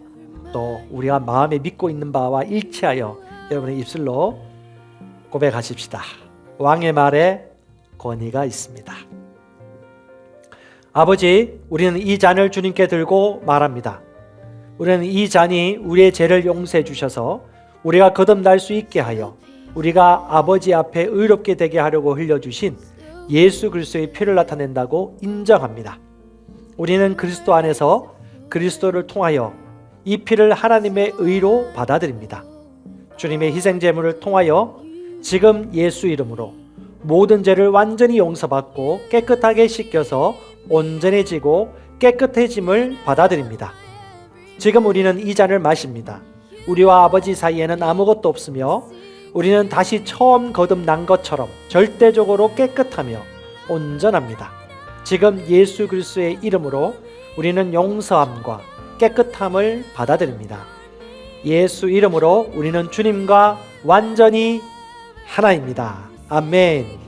또 우리가 마음에 믿고 있는 바와 일치하여 여러분의 입술로 고백하십시다. 왕의 말에 권위가 있습니다. 아버지, 우리는 이 잔을 주님께 들고 말합니다. 우리는 이 잔이 우리의 죄를 용서해 주셔서 우리가 거듭날 수 있게 하여 우리가 아버지 앞에 의롭게 되게 하려고 흘려주신 예수 그리스도의 피를 나타낸다고 인정합니다. 우리는 그리스도 안에서 그리스도를 통하여 이 피를 하나님의 의로 받아들입니다. 주님의 희생제물을 통하여 지금 예수 이름으로 모든 죄를 완전히 용서받고 깨끗하게 씻겨서 온전해지고 깨끗해짐을 받아들입니다. 지금 우리는 이 잔을 마십니다. 우리와 아버지 사이에는 아무것도 없으며 우리는 다시 처음 거듭난 것처럼 절대적으로 깨끗하며 온전합니다. 지금 예수 그리스도의 이름으로 우리는 용서함과 깨끗함을 받아들입니다. 예수 이름으로 우리는 주님과 완전히 하나입니다. 아멘.